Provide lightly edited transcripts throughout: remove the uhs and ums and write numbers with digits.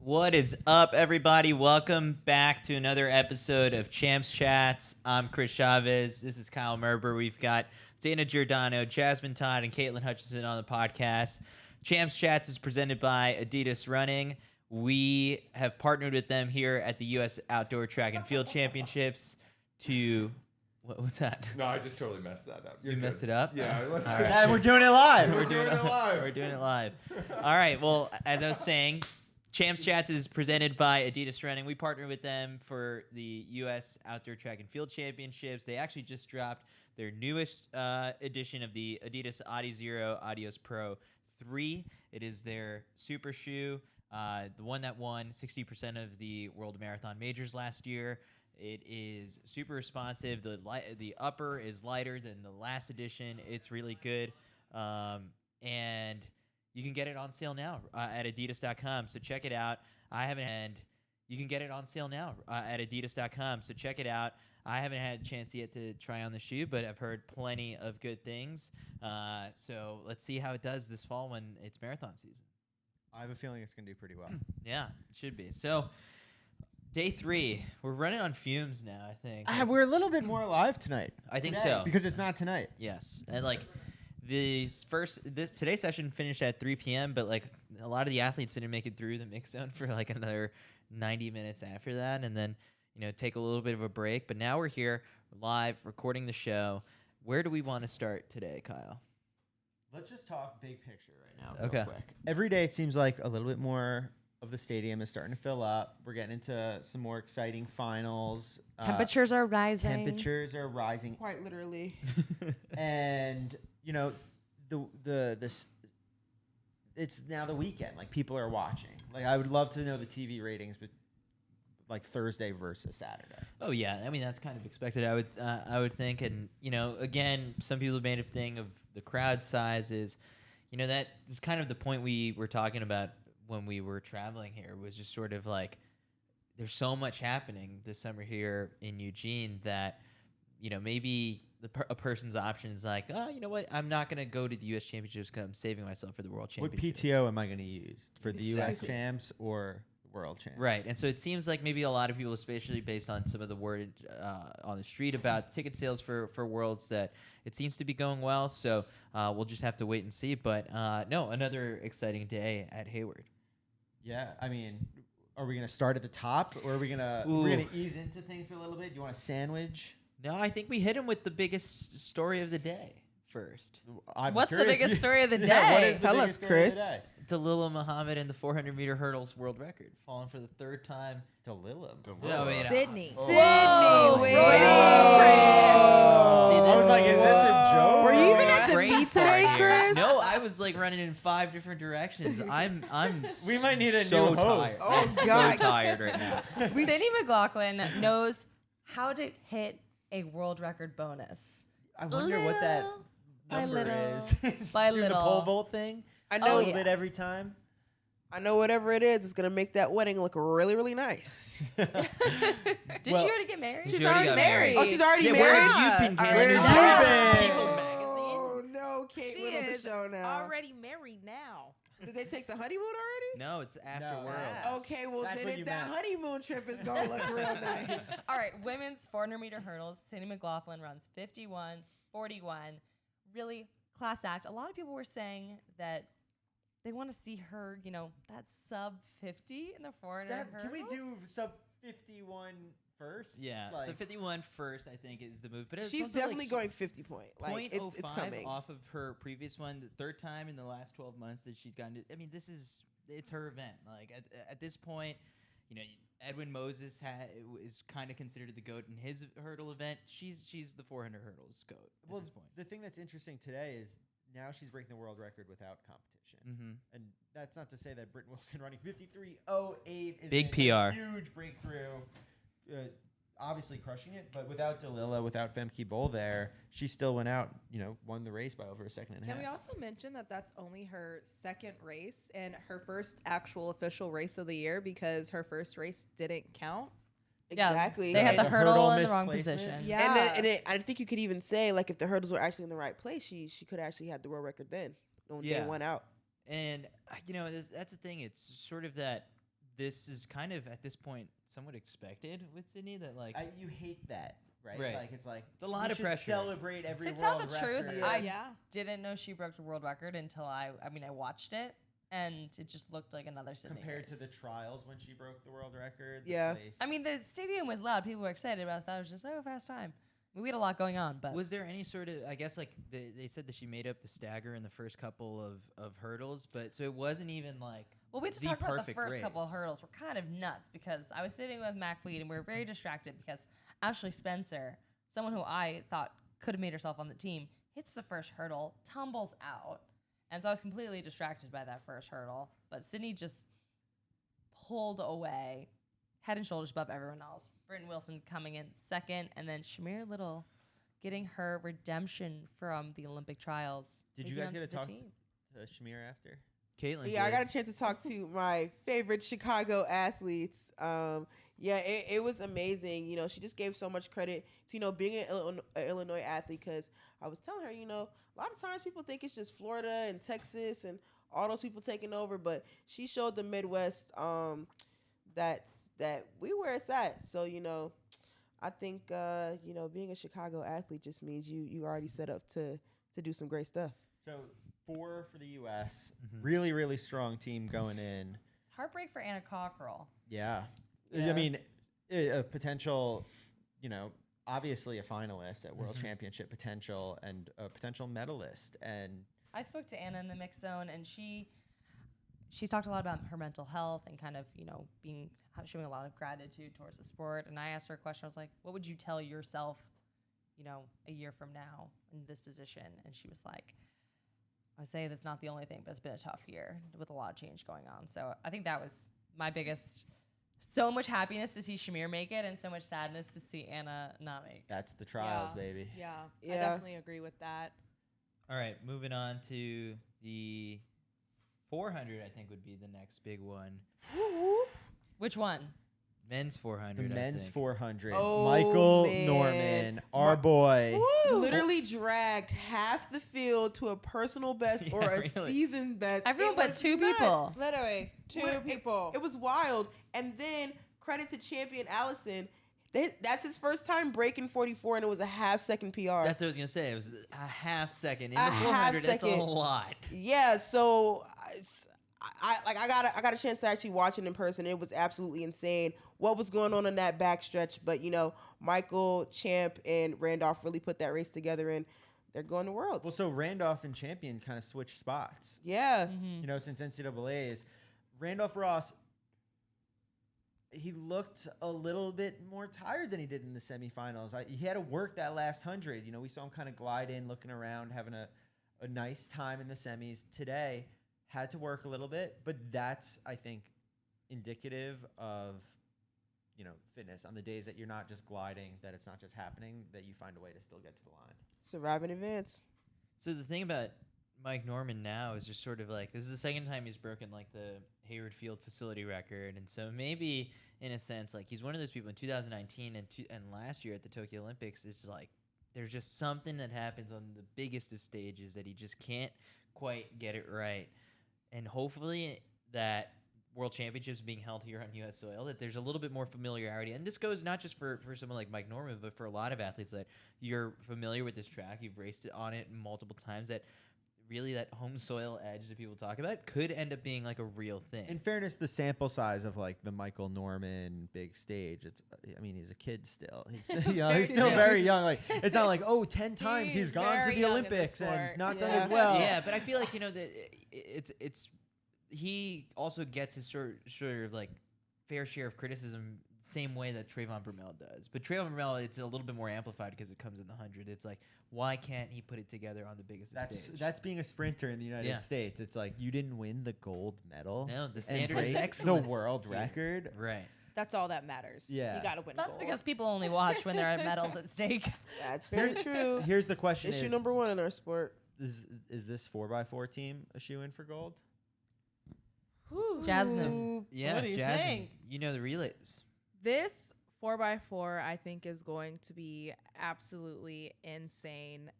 What is up, everybody? Welcome back to another episode of Champs Chats. I'm Chris Chavez. This is Kyle Merber. We've got Dana Giordano, Jasmine Todd, and Caitlin Hutchinson on the podcast. Champs Chats is presented by Adidas Running. We have partnered with them here at the U.S. Outdoor Track and Field Championships to... What's that? No, I just totally messed that up. You messed it up? Yeah. Let's All right. Yeah, we're doing it live. We're doing it live. We're doing it live. All right. Well, as I was saying, Champs Chats is presented by Adidas Running. We partner with them for the U.S. Outdoor Track and Field Championships. They actually just dropped their newest edition of the Adidas Adizero Adios Pro 3. It is their super shoe, the one that won 60% of the World Marathon Majors last year. It is super responsive. The upper is lighter than the last edition. It's really good. And you can get it on sale now at adidas.com. So check it out. You can get it on sale now at adidas.com. So check it out. I haven't had a chance yet to try on the shoe, but I've heard plenty of good things. So let's see how it does this fall when it's marathon season. I have a feeling it's going to do pretty well. Yeah, it should be. So day 3, we're running on fumes now, I think. We're a little bit more alive tonight. I think Today, so. Because it's not tonight. Yes. And today's session finished at 3 p.m., but like a lot of the athletes didn't make it through the mix zone for like another 90 minutes after that, and then take a little bit of a break. But now we're here live recording the show. Where do we want to start today, Kyle? Let's just talk big picture right now. Okay. Real quick. Every day it seems like a little bit more of the stadium is starting to fill up. We're getting into some more exciting finals. Temperatures are rising. Temperatures are rising. Quite literally. And it's now the weekend. Like, people are watching. Like, I would love to know the TV ratings, but like Thursday versus Saturday. Oh yeah, I mean that's kind of expected. I would think, and again, some people have made a thing of the crowd sizes. That is kind of the point we were talking about when we were traveling here. Was just sort of like there's so much happening this summer here in Eugene that maybe a person's option is like, oh, you know what, I'm not going to go to the U.S. Championships because I'm saving myself for the World Championship. What PTO am I going to use for the U.S. Champs or World Champs? Right, and so it seems like maybe a lot of people, especially based on some of the word on the street about ticket sales for Worlds, that it seems to be going well. So we'll just have to wait and see. But no, another exciting day at Hayward. Yeah, I mean, are we going to start at the top, or are we going to ease into things a little bit? You want a sandwich? No, I think we hit him with the biggest story of the day first. What's the biggest story of the day? Yeah, what is the Tell biggest us, story of Chris. the day? Dalila Muhammad in the 400-meter hurdles world record, falling for the 3rd time. Dalila. Sydney. Whoa. Whoa. See, I was like, is this a joke? Were you even at the Brain meet fart today, here. Chris? No, I was like running in 5 different directions. We might need a so new host. Tired. Oh, I'm so God. tired right now. Sydney McLaughlin knows how to hit a world record bonus. I wonder what that By number little. is. By Do the little. pole vault thing? I A know. little bit every time. I know whatever it is gonna make that wedding look really, really nice. Did Well, she already get married? She already got married. Oh, she's already Yeah, married. where have you been, Caitlin? Where You're have you doing been? People Oh magazine. no, Kate She Little the is show now. already married now. Did they take the honeymoon already? No, it's after No. Worlds. Yeah. Okay, well That's what then you that meant. honeymoon trip is gonna look real nice. All right, women's 400-meter hurdles. Sydney McLaughlin runs 51:41. Really class act. A lot of people were saying that they want to see her, that sub 50 in the 400 hurdles. Can we do sub 51 first? Yeah, so 51 first, I think, is the move. But it's She's also, definitely like, going 50 point. Like it's 0.05 coming. off of her previous one, the 3rd time in the last 12 months that she's gotten to. I mean, it's her event. Like at this point, Edwin Moses is kind of considered the GOAT in his hurdle event. She's the 400 hurdles GOAT at this point. The thing that's interesting today is now she's breaking the world record without competition. Mm-hmm. And that's not to say that Britton Wilson running 53:08 is Big a PR. huge breakthrough. Obviously crushing it, but without Dalila, without Femke Bol there, she still went out, won the race by over a second and a half. Can we also mention that that's only her 2nd race and her first actual official race of the year because her first race didn't count? Yeah, Exactly. they had The the hurdle hurdle in the wrong misplacement? position. Yeah. I think you could even say, like, if the hurdles were actually in the right place, she could actually have the world record then. On day Yeah. one out. And that's the thing. It's sort of that this is kind of at this point somewhat expected with Sydney that like You hate that, right? Right. Like it's a lot we of should pressure. Celebrate every To tell world the truth, record. I Yeah. didn't know she broke the world record until I watched it, and it just looked like another Sydney compared to race. the trials when she broke the world record. the Yeah. place- I mean, the stadium was loud. People were excited about it. That was just fast time. We had a lot going on, but was there any sort of I guess like they said that she made up the stagger in the first couple of hurdles, but so it wasn't even like well, we had to the talk about the perfect first couple of race. hurdles. Were kind of nuts because I was sitting with Mac Fleet and we were very distracted because Ashley Spencer, someone who I thought could have made herself on the team, hits the first hurdle, tumbles out, and so I was completely distracted by that first hurdle. But Sydney just pulled away, head and shoulders above everyone else. Britton Wilson coming in second, and then Shamir Little getting her redemption from the Olympic trials. Did you taking guys on get to the talk team. to Shamir after? Caitlin. Yeah, I did. got a chance to talk to my favorite Chicago athletes. Yeah, it was amazing. You know, she just gave so much credit to, you know, being an Illinois athlete, because I was telling her, you know, a lot of times people think it's just Florida and Texas and all those people taking over, but she showed the Midwest that we where it's at. So, you know, I think, you know, being a Chicago athlete just means you already set up to do some great stuff. So 4 for the U.S. Mhm. Really, really strong team going in. Heartbreak for Anna Cockrell. Yeah. Yeah. I mean, a potential, you know, obviously a finalist at World Mhm. Championship potential and a potential medalist. And I spoke to Anna in the mix zone, and she's talked a lot about her mental health and kind of, you know, showing a lot of gratitude towards the sport. And I asked her a question. I was like, what would you tell yourself, you know, a year from now in this position? And she was like, I'd say that's not the only thing, but it's been a tough year with a lot of change going on. So I think that was my biggest, so much happiness to see Shamir make it and so much sadness to see Anna not make it. that's the trials, Yeah. baby. Yeah, I Yeah. definitely agree with that. All right, moving on to the 400. I think would be the next big one. Which one? Men's The 400. I men's think. 400. Oh, Michael man. Norman, our boy. Literally dragged half the field to a personal best or a really. season best. Everyone It but was two nuts. people. Literally, two Well, people. It was wild. And then credit to champion Allison. That's his first time breaking 44, and it was a half-second PR. That's what I was gonna say. It was a half second in A the 400. That's a half-second. lot. Yeah, so I got a chance to actually watch it in person. It was absolutely insane what was going on in that backstretch. But you know, Michael, Champ, and Randolph really put that race together, and they're going to Worlds. Well, so Randolph and Champion kind of switched spots. Yeah, You know, since NCAA's, Randolph Ross, he looked a little bit more tired than he did in the semifinals. He had to work that last 100. You know, we saw him kind of glide in, looking around, having a nice time in the semis. Today, had to work a little bit, but that's, I think, indicative of, you know, fitness. On the days that you're not just gliding, that it's not just happening, that you find a way to still get to the line. survive in advance. So the thing about Mike Norman now is just sort of like this is the second time he's broken like the Hayward Field facility record, and so maybe in a sense like he's one of those people in 2019 and last year at the Tokyo Olympics. It's like there's just something that happens on the biggest of stages that he just can't quite get it right, and hopefully that World Championships being held here on U.S. soil, that there's a little bit more familiarity. And this goes not just for someone like Mike Norman, but for a lot of athletes that you're familiar with this track, you've raced it on it multiple times, that really that home soil edge that people talk about could end up being like a real thing. In fairness, the sample size of like the Michael Norman big stage, I mean, he's a kid still. He's, you know, he's still young. very young. Like, it's not like, 10 times he's He's gone to very the young in the Olympics and sport. not done Yeah. as well. Yeah, but I feel like, you know, that it's he also gets his sort of like fair share of criticism same way that Trayvon Brumell does. But Trayvon Brumell, it's a little bit more amplified because it comes in the 100. It's like, why can't he put it together on the biggest of stage? That's being a sprinter in the United Yeah. States. It's like you didn't win the gold medal. No, the and standard is break excellence the world here. record. Right. That's all that matters. Yeah. You got to win That's gold. because people only watch when there are medals at stake. That's very true. Here's the question: Issue is, number one in our sport. is this 4x4 team a shoe in for gold? Jasmine. Ooh, Yeah, What do you Jasmine, think? you know the relays. This 4x4, I think, is going to be absolutely insane.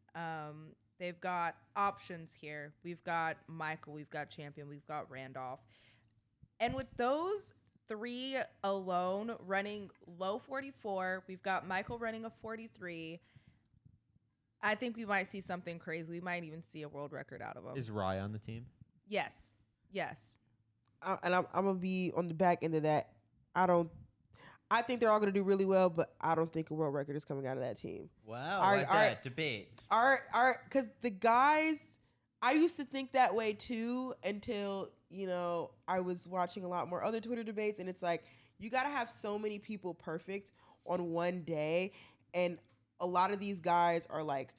They've got options here. We've got Michael, we've got Champion, we've got Randolph. And with those 3 alone running low 44. We've got Michael running a 43. I think we might see something crazy. We might even see a world record out of him. Is Rye on the team? Yes. Yes. And I'm gonna be on the back end of that. I think they're all gonna do really well, but I don't think a world record is coming out of that team. Wow, why's that? Debate. Because the guys, I used to think that way too until I was watching a lot more other Twitter debates, and it's like you gotta have so many people perfect on one day, and a lot of these guys are like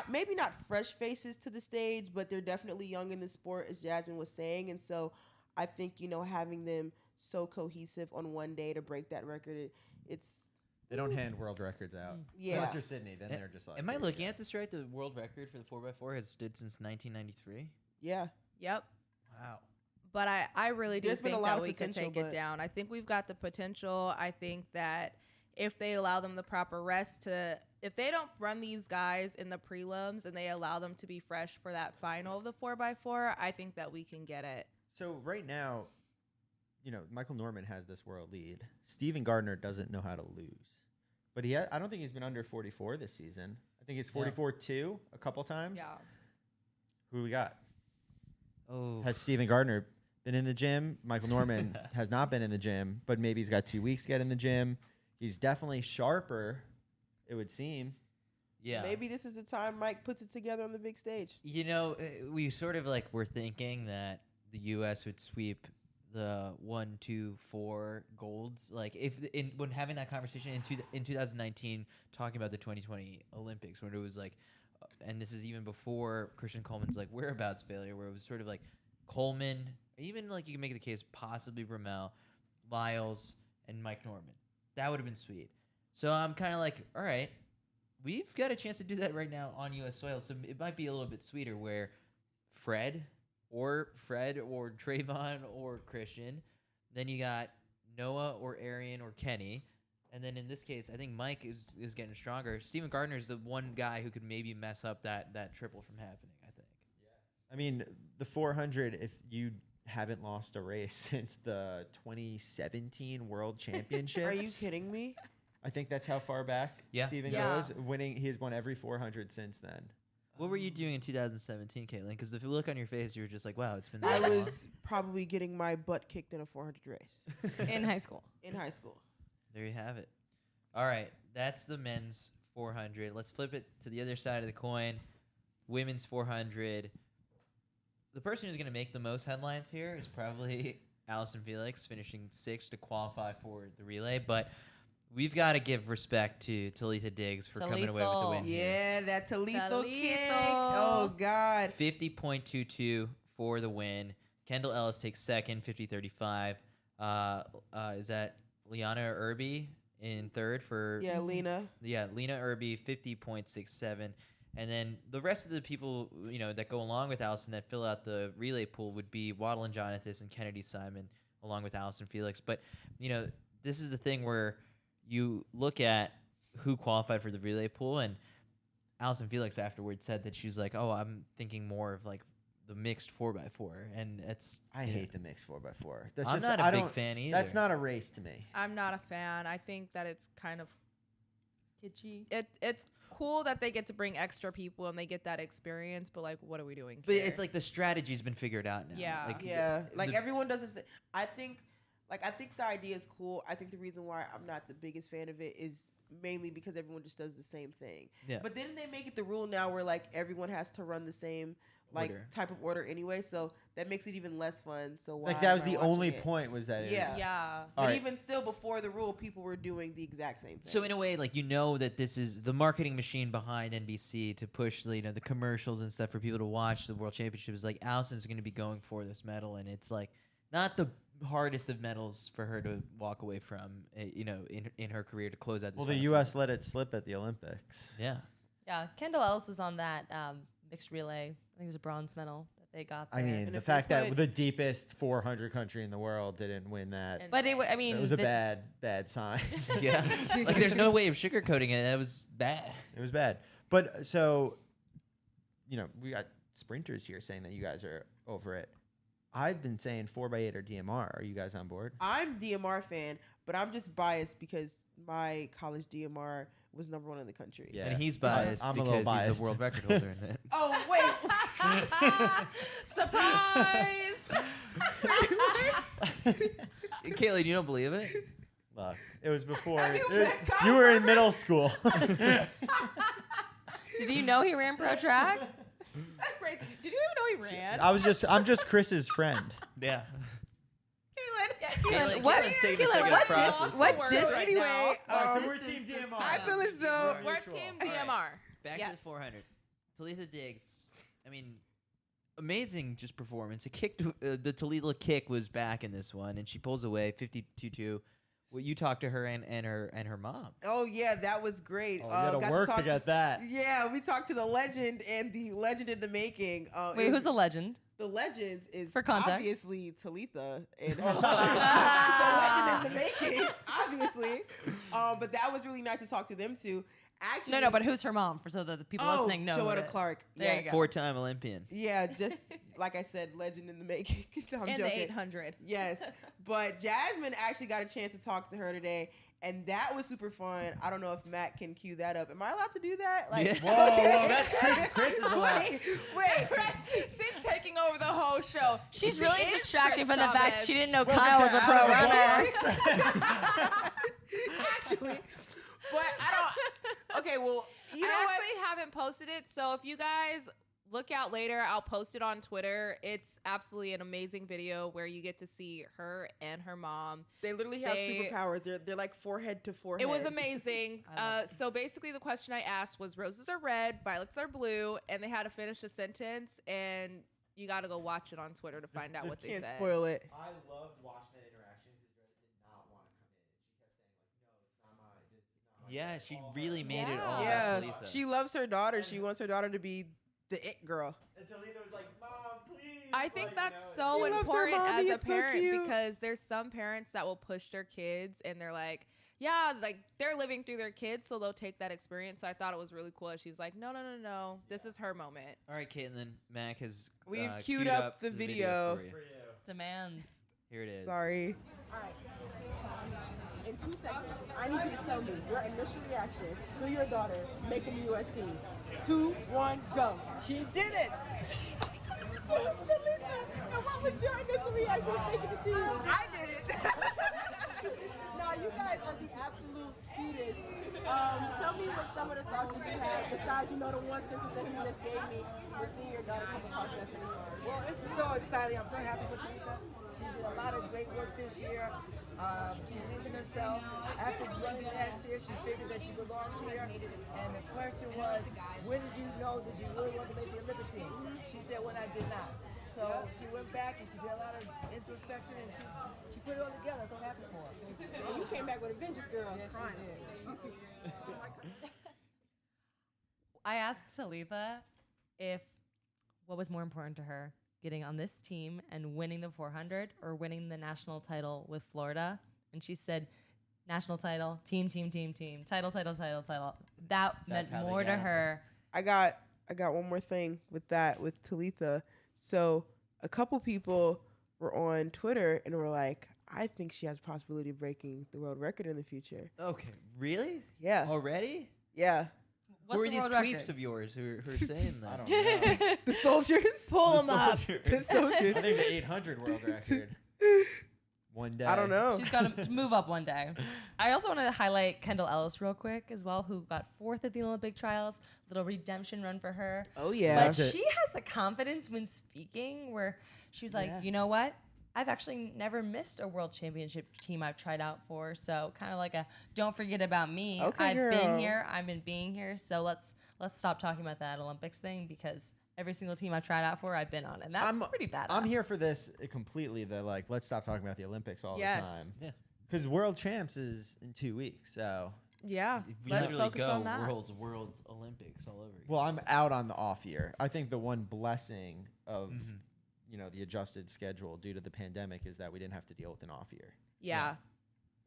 maybe not fresh faces to the stage, but they're definitely young in the sport, as Jasmine was saying, and so I think having them so cohesive on one day to break that record, They don't hand world records out. Yeah. Unless you're Sydney, then they're just like. Am I here you looking go. at this right? The world record for the 4x4 has stood since 1993. yeah. Yep. Wow. But I really do There's been a think lot that of we can potential, take it but- down. I think we've got the potential. I think that if they allow them the proper rest if they don't run these guys in the prelims and they allow them to be fresh for that final of the 4x4, I think that we can get it. So right now, Michael Norman has this world lead. Steven Gardner doesn't know how to lose, but I don't think he's been under 44 this season. I think he's 44-2 a couple times. Yeah. Who do we got? Oh. Has Steven Gardner been in the gym? Michael Norman has not been in the gym, but maybe he's got 2 weeks to get in the gym. He's definitely sharper, it would seem. Yeah. Maybe this is the time Mike puts it together on the big stage. We sort of were thinking that the U.S. would sweep the 1, 2, 4 golds. Like when having that conversation in 2019, talking about the 2020 Olympics, when it was like, and this is even before Christian Coleman's whereabouts failure, where it was sort of like Coleman, even you can make the case possibly Brumell, Lyles, and Mike Norman. That would have been sweet. So I'm kind of all right, we've got a chance to do that right now on U.S. soil. So it might be a little bit sweeter where Fred or Trayvon or Christian. Then you got Noah or Arian or Kenny. And then in this case, I think Mike is getting stronger. Steven Gardner is the one guy who could maybe mess up that triple from happening, I think. I mean, the 400, if you haven't lost a race since the 2017 World Championships. Are you kidding me? I think that's how far back Steven Yeah. goes. He has won every 400 since then. What were you doing in 2017, Caitlin? Because if you look on your face, you were just wow, it's been I that long. was probably getting my butt kicked in a 400 race In high school. in high school. There you have it. All right, that's the men's 400. Let's flip it to the other side of the coin. Women's 400. The person who's going to make the most headlines here is probably Allison Felix, finishing 6th to qualify for the relay. But we've got to give respect to Talitha Diggs for coming away with the win. here. Yeah, that Talitha kick. Talitha. Oh, God. 50.22 for the win. Kendall Ellis takes second, 50.35. Is that Liana Irby in third for? Yeah, Lena. Yeah, Lena Irby, 50.67. And then the rest of the people, that go along with Allison that fill out the relay pool would be Waddle and Jonathas and Kennedy Simon, along with Allison Felix. But, this is the thing where you look at who qualified for the relay pool, and Allison Felix afterwards said that she was oh, I'm thinking more of the mixed 4x4, and it's. I hate the mixed 4x4. That's I'm not a big fan either. That's not a race to me. I'm not a fan. I think that it's kind of Kitschy. it's cool that they get to bring extra people and they get that experience, but what are we doing But here? it's the strategy's been figured out now. Yeah. Yeah, the- everyone does this. I think the idea is cool. I think the reason why I'm not the biggest fan of it is mainly because everyone just does the same thing. Yeah. But then they make it the rule now where everyone has to run the same Order. type of order anyway, so that makes it even less fun. So why That was am I the watching only it? point was that. Yeah. yeah. But Alright. even still, before the rule, people were doing the exact same thing. So in a way, that this is the marketing machine behind NBC to push the commercials and stuff for people to watch the World Championships. Allison's going to be going for this medal, and it's not the hardest of medals for her to walk away from. In her career to close out this. Well, the final U.S. season. let it slip at the Olympics. Yeah. Yeah, Kendall Ellis was on that mixed relay. I think it was a bronze medal that they got there. I mean, And the if fact they that put- the deepest 400 country in the world didn't win that, But it was a bad sign. Yeah. There's no way of sugarcoating it. That was bad. It was bad. But so, we got sprinters here saying that you guys are over it. I've been saying 4x8 or DMR. Are you guys on board? I'm DMR fan, but I'm just biased because my college DMR was #1 in the country. Yeah. And he's biased I'm a little because he's biased. a world record holder in it. Oh wait. Surprise! Kaylee, you don't believe it? Look, it was before. Have you met Kyle You were in Korver? middle school. Did you know he ran pro track? Right, did you even know he ran? I'm just Chris's friend. Yeah. Keelan, Kaylin's what? taking a Keelan, second what to process dis- what words dis- right Anyway, now. um, we're This team is just DMR. I feel as though We're Neutral. team All right. DMR. Back to the Yes. 400. Talitha Diggs. I mean, amazing just performance. It kicked. The Talitha kick was back in this one, and she pulls away 52-2. Well, you talked to her and her mom. oh yeah, that was great. Oh, you gotta got work talk to get that. Yeah, we talked to the legend and the legend in the making. It Wait, was- who's the legend? the legend is For context. obviously Talitha and her mother. The legend in the making, obviously. But that was really nice to talk to them too. Actually, No, but who's her mom? For so that the people listening know. who Joetta it is. Clark. There you Yes. go. 4-time Olympian. Yeah, just like I said, legend in the making. No, I'm And joking. the 800. Yes, but Jasmine actually got a chance to talk to her today, and that was super fun. I don't know if Matt can cue that up. Am I allowed to do that? Yeah. Whoa, that's Chris is allowed. Wait. She's taking over the whole show. She's She really is distracting Chris from the fact Chavez. she didn't know Welcome Kyle to was a pro Out of the runner. Box. Actually, but I don't. Okay, well, you know I what? actually haven't posted it, so if you guys look out later, I'll post it on Twitter. It's absolutely an amazing video where you get to see her and her mom. They literally have They- superpowers. They're like forehead to forehead. It was amazing. I love So basically, the question I asked was roses are red, violets are blue, and they had to finish a sentence. And you got to go watch it on Twitter to find out what they Can't said. spoil it. I loved watching that interaction because Red did not want to come in. She kept saying like, "No, it's not mine. This is not mine." Yeah, It's she all really her. made it all Yeah, about Talitha. she loves her daughter. She wants her daughter to be the it girl. And Talitha was like, "Mom, please." I think like, that's you so She loves her important mommy, as a it's so parent cute. because there's some parents that will push their kids and they're like, yeah, like they're living through their kids, so they'll take that experience. So I thought it was really cool. She's like, no, this is her moment. All right, Caitlin. Mac has We've queued up the video. for you. For you. Demands. Here it is. Sorry. All right. In 2 seconds, I need you to tell me your initial reactions to your daughter making the U.S. team. 2, 1, go. She did it. Talisa, and what was your initial reaction to making the team? I did it. Now, you guys are the absolute cutest. Tell me what some of the thoughts that you had, besides, the one sentence that you just gave me, with seeing your daughter come across that finish line. Well, it's so exciting. I'm so happy for Talisa. She did a lot of great work this year. She believed in herself. After running last year, she figured that she belongs here. And the question was, when did you know that you really wanted to make the Olympic team? She said, when I did not. So she went back and she did a lot of introspection and she put it all together. So I'm happy for her. And you came back with a vengeance, girl. Yes, Crying. she did. I asked Talitha if what was more important to her, getting on this team and winning the 400 or winning the national title with Florida. And she said, national title, team, title. That meant how they more to got it. her. I got one more thing with that with Talitha. So a couple people were on Twitter and were like, I think she has a possibility of breaking the world record in the future. Okay, really? Yeah. Already? Yeah. What's Who are the these world tweets record? of yours who are saying I that? don't know. The soldiers. Pull them up. The soldiers. I think the 800 world record. One day. I don't know. She's got to move up one day. I also want to highlight Kendall Ellis real quick as well, who got 4th at the Olympic trials. Little redemption run for her. Oh yeah. But That's it. she has the confidence when speaking where she's like, you know what? I've actually never missed a world championship team I've tried out for. So kind of like a don't forget about me. Okay, I've been girl. here. I've been being here. So let's stop talking about that Olympics thing because every single team I've tried out for, I've been on. And that's pretty bad. I'm here for this completely. Let's stop talking about the Olympics all Yes. the time. Yeah. Because World Champs is in 2 weeks. So, Yeah. We Let's literally focus go on that. worlds, Olympics all over. well, I'm out on the off year. I think the one blessing of Mhm. the adjusted schedule due to the pandemic is that we didn't have to deal with an off year. Yeah.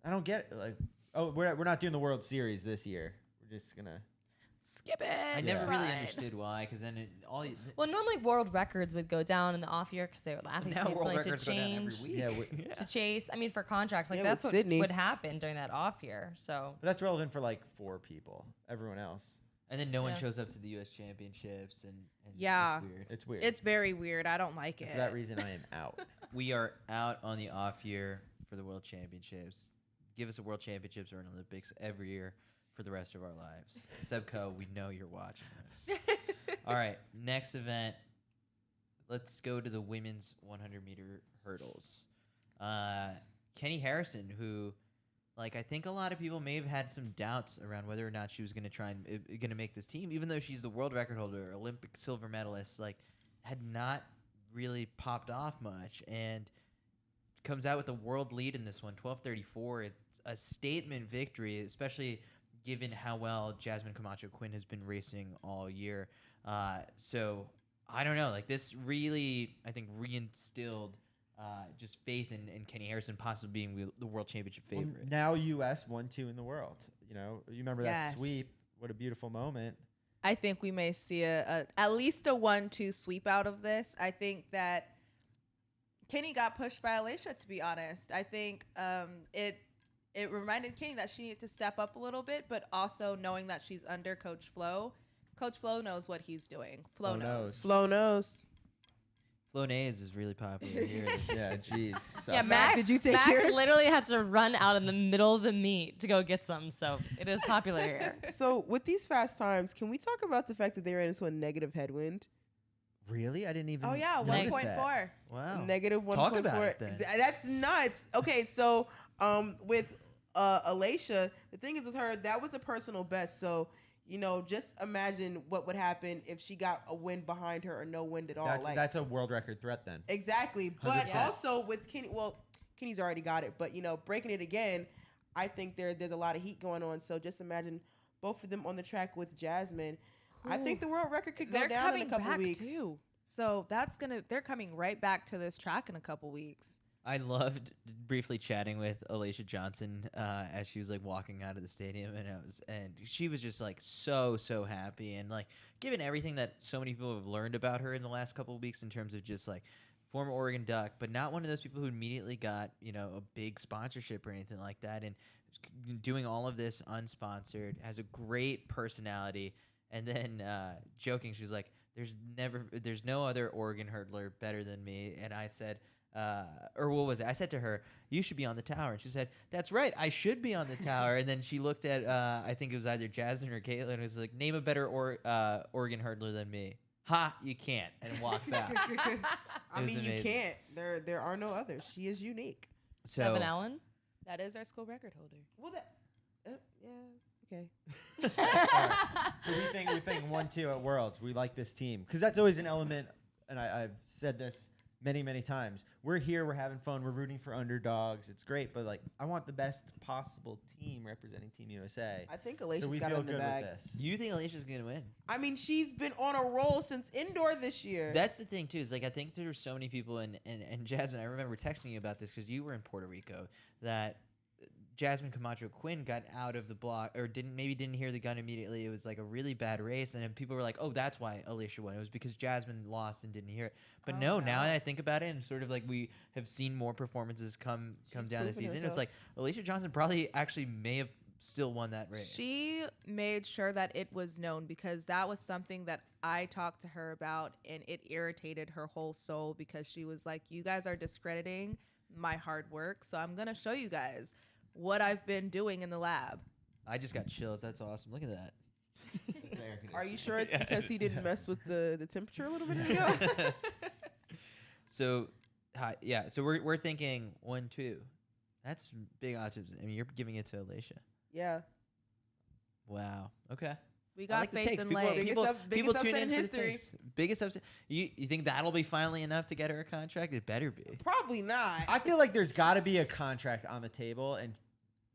I don't get it. Like, oh, we're not doing the World Series this year. We're just gonna. skip it. I it's never really fine. understood why, because then Well, normally world records would go down in the off year because the athletes now need world like to records go down every change week. Yeah, to chase. I mean, for contracts, like Yeah, that's with what Sydney. would happen during that off year. So But that's relevant for like 4 people. Everyone else, and then no one Yeah. shows up to the U.S. Championships, and Yeah. it's weird. it's weird. It's very weird. I don't like And it. for that reason, I am out. We are out on the off year for the World Championships. Give us a World Championships or an Olympics every year for the rest of our lives. Sebco, we know you're watching this. All right, next event. Let's go to the women's 100-meter hurdles. Kenny Harrison, who, like, I think a lot of people may have had some doubts around whether or not she was going to try and going to make this team, even though she's the world record holder, Olympic silver medalist, like, had not really popped off much, and comes out with a world lead in this one, 12:34. It's a statement victory, especially given how well Jasmine Camacho Quinn has been racing all year. So I don't know, like this really, I think, reinstilled just faith in Kenny Harrison possibly being the world championship Well, favorite. now U.S. 1-2 in the world. You know, you remember that Yes. sweep? What a beautiful moment. I think we may see at least a 1-2 sweep out of this. I think that Kenny got pushed by Alicia, to be honest. I think it reminded Kenny that she needed to step up a little bit, but also knowing that she's under Coach Flo. Coach Flo knows what he's doing. Flo knows. Flo knows. Flonase is really popular here. Yeah, jeez. So yeah, Mac, Mac, did you take Mac yours? literally had to run out in the middle of the meet to go get some. So it is popular here. So with these fast times, can we talk about the fact that they ran into a negative headwind? Really? I didn't even. Oh, yeah, notice 1.4. Wow. Negative 1.4. Talk about it then. That's nuts. Okay, so with Alicia, the thing is with her, that was a personal best. So, you know, just imagine what would happen if she got a wind behind her or no wind at all. That's a world record threat then. Exactly. But 100%. also with Kenny, well, Kenny's already got it. But, you know, breaking it again, I think there's a lot of heat going on. So just imagine both of them on the track with Jasmine. I think the world record could go They're down in coming a couple back weeks. too. So they're coming right back to this track in a couple weeks. I loved briefly chatting with Alicia Johnson as she was like walking out of the stadium, and she was just like so happy, and like given everything that so many people have learned about her in the last couple of weeks in terms of just like former Oregon Duck, but not one of those people who immediately got, you know, a big sponsorship or anything like that, and doing all of this unsponsored, has a great personality, and then joking, she was like, there's no other Oregon hurdler better than me, and I said, or what was it? I said to her, you should be on the tower. And she said, that's right, I should be on the tower. And then she looked at, I think it was either Jasmine or Caitlin, and was like, name a better Oregon hurdler than me. Ha, you can't. And walks out. I It was mean, you amazing. can't. There are no others. She is unique. So, Evan Allen. That is our school record holder. Well, yeah, okay. So we think 1-2 at Worlds. We like this team because that's always an element, and I've said this many times. We're here, we're having fun, we're rooting for underdogs. It's great, but like I want the best possible team representing Team USA. I think So Alicia's we got it feel in the good bag. with this. you think Alicia's going to win? I mean, she's been on a roll since indoor this year. That's the thing, too, is like I think there's so many people, and Jasmine, I remember texting you about this because you were in Puerto Rico, that Jasmine Camacho Quinn got out of the block, or didn't hear the gun immediately. It was like a really bad race, and then people were like, "Oh, that's why Alicia won. It was because Jasmine lost and didn't hear it." But Oh, no, no. now that I think about it, and sort of like we have seen more performances come She's down the proven season, it's herself. like Alicia Johnson probably actually may have still won that race. She made sure that it was known because that was something that I talked to her about, and it irritated her whole soul because she was like, you guys are discrediting my hard work, so I'm going to show you guys what I've been doing in the lab. I just got chills. That's awesome. Look at that. That's air Are you conditioning. sure it's Yeah, because he didn't yeah. mess with the temperature a little bit ago? So, yeah. So we're thinking 1-2. That's big odds. I mean, you're giving it to Alicia. Yeah. Wow. Okay. We I got like the faith takes. in People, Lane. Biggest people, up- biggest people tune upset in in for history. the takes. Biggest upset. You think that'll be finally enough to get her a contract? It better be. Probably not. I feel like there's got to be a contract on the table, and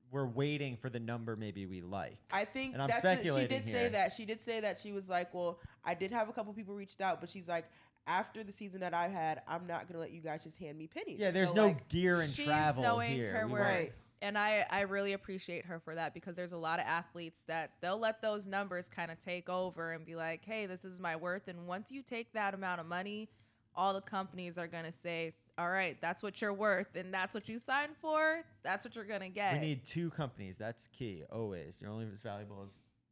we're waiting for the number maybe we like. I think And I'm that's speculating she did say here. that. She did say that. She was like, well, I did have a couple people reached out, but she's like, after the season that I had, I'm not going to let you guys just hand me pennies. Yeah, there's So, no like, gear and she's travel knowing here. her We worth. want- Right. And I really appreciate her for that, because there's a lot of athletes that they'll let those numbers kind of take over and be like, hey, this is my worth. And once you take that amount of money, all the companies are going to say, all right, that's what you're worth, and that's what you signed for. That's what you're going to get. We need 2 companies. That's key, always. You're only as valuable as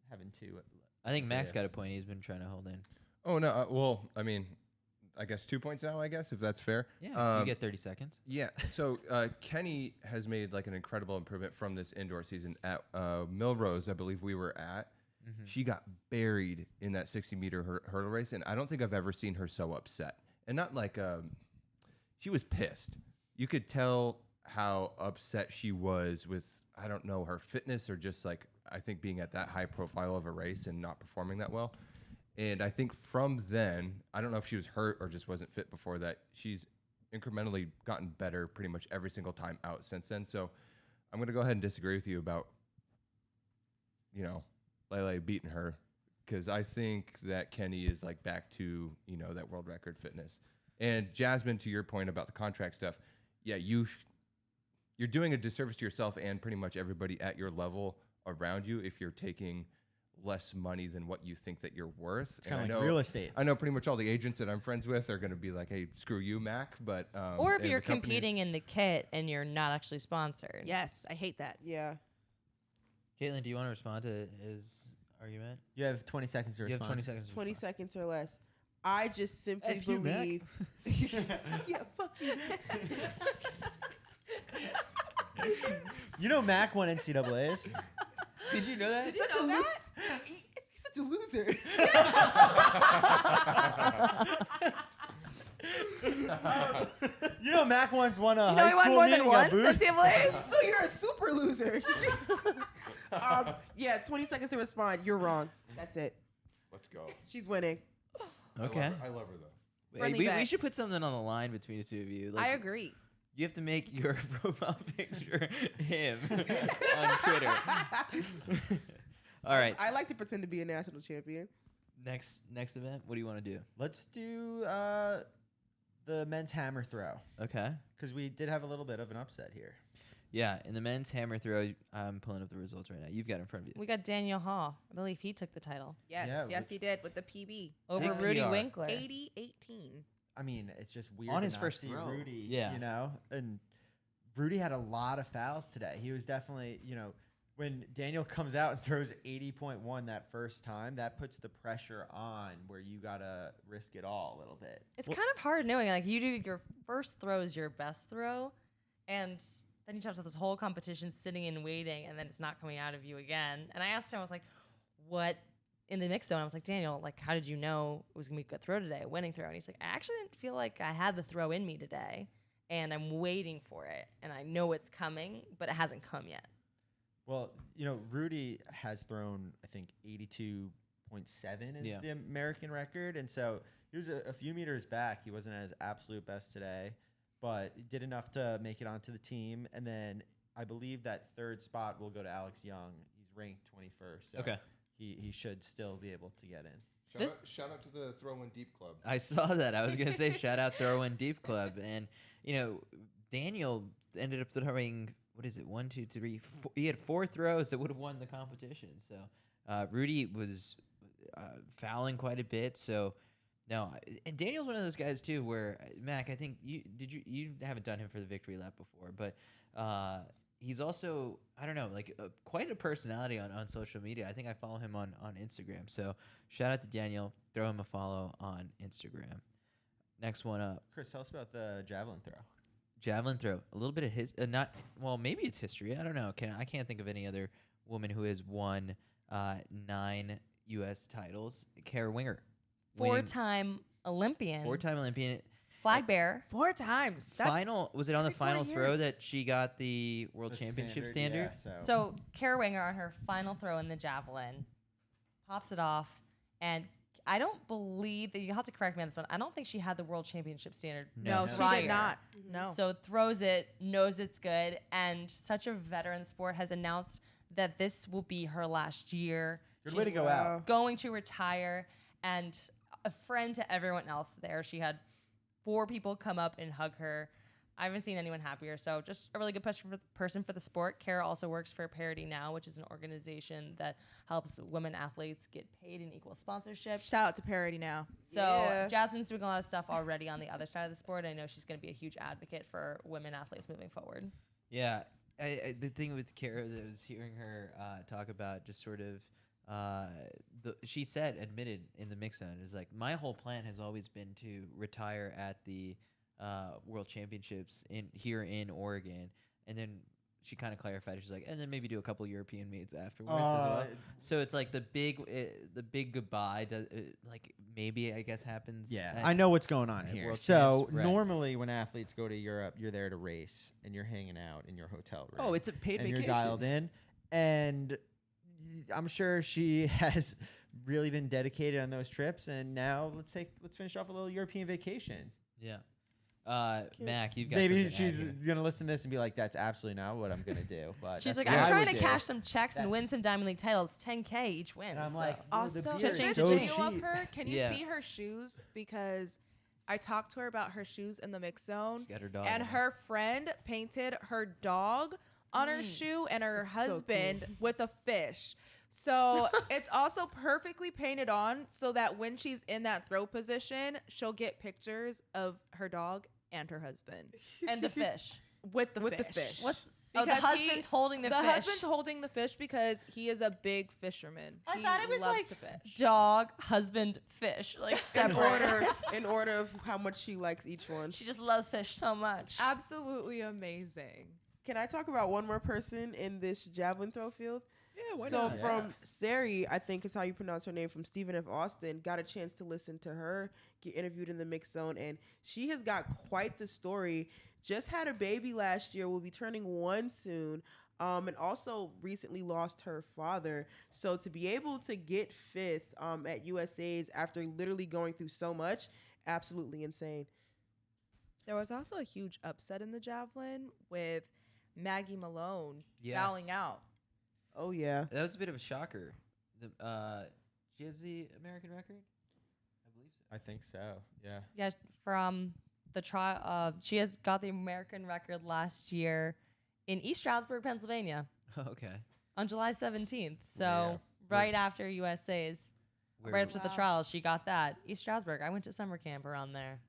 having 2. I think Max Yeah. got a point. He's been trying to hold in. Oh no. Well, I mean, I guess 2 points now. I guess if that's fair. Yeah, you get 30 seconds. Yeah. So Kenny has made like an incredible improvement from this indoor season at Milrose. I believe we were at. She got buried in that 60-meter hurdle race, and I don't think I've ever seen her so upset. And not like she was pissed. You could tell how upset she was with, I don't know, her fitness, or just like, I think being at that high profile of a race and not performing that well. And I think from then, I don't know if she was hurt or just wasn't fit before that, she's incrementally gotten better pretty much every single time out since then. So I'm going to go ahead and disagree with you about, Lele beating her, because I think that Kenny is like back to, that world record fitness. And Jasmine, to your point about the contract stuff, yeah, you're doing a disservice to yourself and pretty much everybody at your level around you if you're taking less money than what you think that you're worth. It's kind of like real estate. I know pretty much all the agents that I'm friends with are going to be like, hey, screw you, Mac. But Or if and you're the companies- competing in the kit and you're not actually sponsored. Yes, I hate that. Yeah. Caitlin, do you want to respond to his argument? You have 20 seconds to You respond. have 20 seconds. to 20 respond. seconds or less. I just simply F you, Mac. believe. Yeah, fuck you. You know Mac won NCAAs. Did you know that? He's such a loser. You know Mac once won a Do you know high he won school more meeting than at once Booth. NCAAs? So you're a super loser. Yeah, 20 seconds to respond. You're wrong. That's it. Let's go. She's winning. Okay. I love her though. Hey, Run me we back. should put something on the line between the two of you. I agree. You have to make your profile picture him on Twitter. All right. I like to pretend to be a national champion. Next event. What do you want to do? Let's do the men's hammer throw, Okay. because we did have a little bit of an upset here. Yeah, in the men's hammer throw, I'm pulling up the results right now. You've got it in front of you. We got Daniel Hall. I believe he took the title Yes, Yeah, yes, which- he did with the PB. over Big Rudy PR. Winkler. 80-18. I mean, it's just weird On to his not first see throw. Rudy, Yeah. and Rudy had a lot of fouls today. He was definitely, when Daniel comes out and throws 80.1 that first time, that puts the pressure on where you got to risk it all a little bit. It's kind of hard knowing, like, you do your first throw is your best throw, and then you have this whole competition sitting and waiting, and then it's not coming out of you again. And I asked him, I was like, what in the mix zone? I was like, Daniel, like, how did you know it was going to be a good throw today, a winning throw? And he's like, I actually didn't feel like I had the throw in me today, and I'm waiting for it, and I know it's coming, but it hasn't come yet. Well, Rudy has thrown, I think, 82.7 is Yeah. the American record. And so he was a few meters back. He wasn't at his absolute best today, but he did enough to make it onto the team. And then I believe that third spot will go to Alex Young. He's ranked 21st. So Okay. He should still be able to get in. Shout out to the Throw In Deep Club. I saw that. I was going to say shout out Throw In Deep Club. And, Daniel ended up throwing, what is it, 1, 2, 3, 4. He had 4 throws that would have won the competition. So Rudy was fouling quite a bit. So, no. And Daniel's one of those guys, too, where, Mac, I think you haven't done him for the victory lap before, but he's also, I don't know, like quite a personality on social media. I think I follow him on Instagram. So shout out to Daniel. Throw him a follow on Instagram. Next one up. Chris, tell us about the javelin throw. Javelin throw. A little bit of maybe it's history. I don't know. I can't think of any other woman who has won 9 U.S. titles. Kara Winger. winning- 4-time Olympian. 4-time Olympian. Flag bearer. 4 times. Was it on the every 4 final throw years. that she got the world The championship standard? Yeah, So Kara Winger on her final throw in the javelin pops it off, and I don't believe that, you have to correct me on this one, I don't think she had the world championship standard. No, she prior. did not. No. So throws it, knows it's good, and such a veteran sport has announced that this will be her last year. Good She's way to go out. going to retire, and a friend to everyone else there. She had 4 people come up and hug her. I haven't seen anyone happier. So just a really good person for the sport. Kara also works for Parity Now, which is an organization that helps women athletes get paid in equal sponsorship. Shout out to Parity Now. So Jasmine's doing a lot of stuff already on the other side of the sport. I know she's going to be a huge advocate for women athletes moving forward. Yeah. The thing with Kara that I was hearing her talk about just sort of she admitted in the mix zone, is like, my whole plan has always been to retire at the World Championships here in Oregon, and then she kind of clarified. She's like, and then maybe do a couple European meets afterwards as well. So it's like the big goodbye. Like maybe I guess happens. Yeah, at, I know what's going on at here. World So Champs, right. normally when athletes go to Europe, you're there to race and you're hanging out in your hotel room. Oh, it's a paid and vacation. you're dialed in, and I'm sure she has really been dedicated on those trips. And now let's finish off a little European vacation. Yeah. Mac, you've got Maybe something to add she's here. gonna listen to this and be like, "That's absolutely not what I'm gonna do." But She's that's like, what I'm I trying would to do. cash some checks and win some Diamond League titles, 10K each win. And I'm so. like, Also, the beer this is so video of cheap. her, can you Yeah. see her shoes? Because I talked to her about her shoes in the mix zone, She's got her dog and on. her friend painted her dog on her shoe and her That's so husband with a fish. So it's also perfectly painted on so that when she's in that throw position, she'll get pictures of her dog and her husband And the fish. with the With the fish. fish. What's Because the husband's holding the fish? husband's holding the fish because he is a big fisherman. I He thought it was loves like to fish. dog, husband, fish, like in separate. in order of how much she likes each one. She just loves fish so much. Absolutely amazing. Can I talk about one more person in this javelin throw field? Yeah, why So not? from Sari, I think is how you pronounce her name, from Stephen F. Austin, got a chance to listen to her get interviewed in the mix zone, and she has got quite the story. Just had a baby last year, will be turning 1 soon, and also recently lost her father. So to be able to get 5th at USA's after literally going through so much, absolutely insane. There was also a huge upset in the javelin with Maggie Malone Yes. bowing out. Oh yeah. That was a bit of a shocker. She has the American record? I believe so. I think so. Yeah. Yeah, from the trial, she has got the American record last year in East Stroudsburg, Pennsylvania, Okay. on July 17th. So Yeah. right after USA's, Where right after the Wow. trials, she got that. East Stroudsburg. I went to summer camp around there.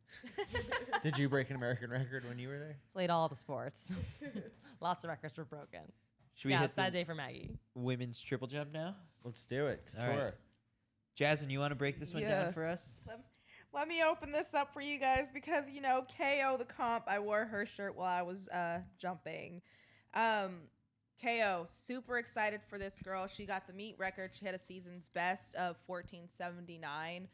Did you break an American record when you were there? Played all the sports. Lots of records were broken. Should we Yeah, hit sad the day for Maggie. women's triple jump now? Let's do it. All right. Couture. Jasmine, you want to break this one Yeah. down for us? Let me open this up for you guys because, you know, KO the comp, I wore her shirt while I was jumping. KO, super excited for this girl. She got the meet record. She had a season's best of 14:79.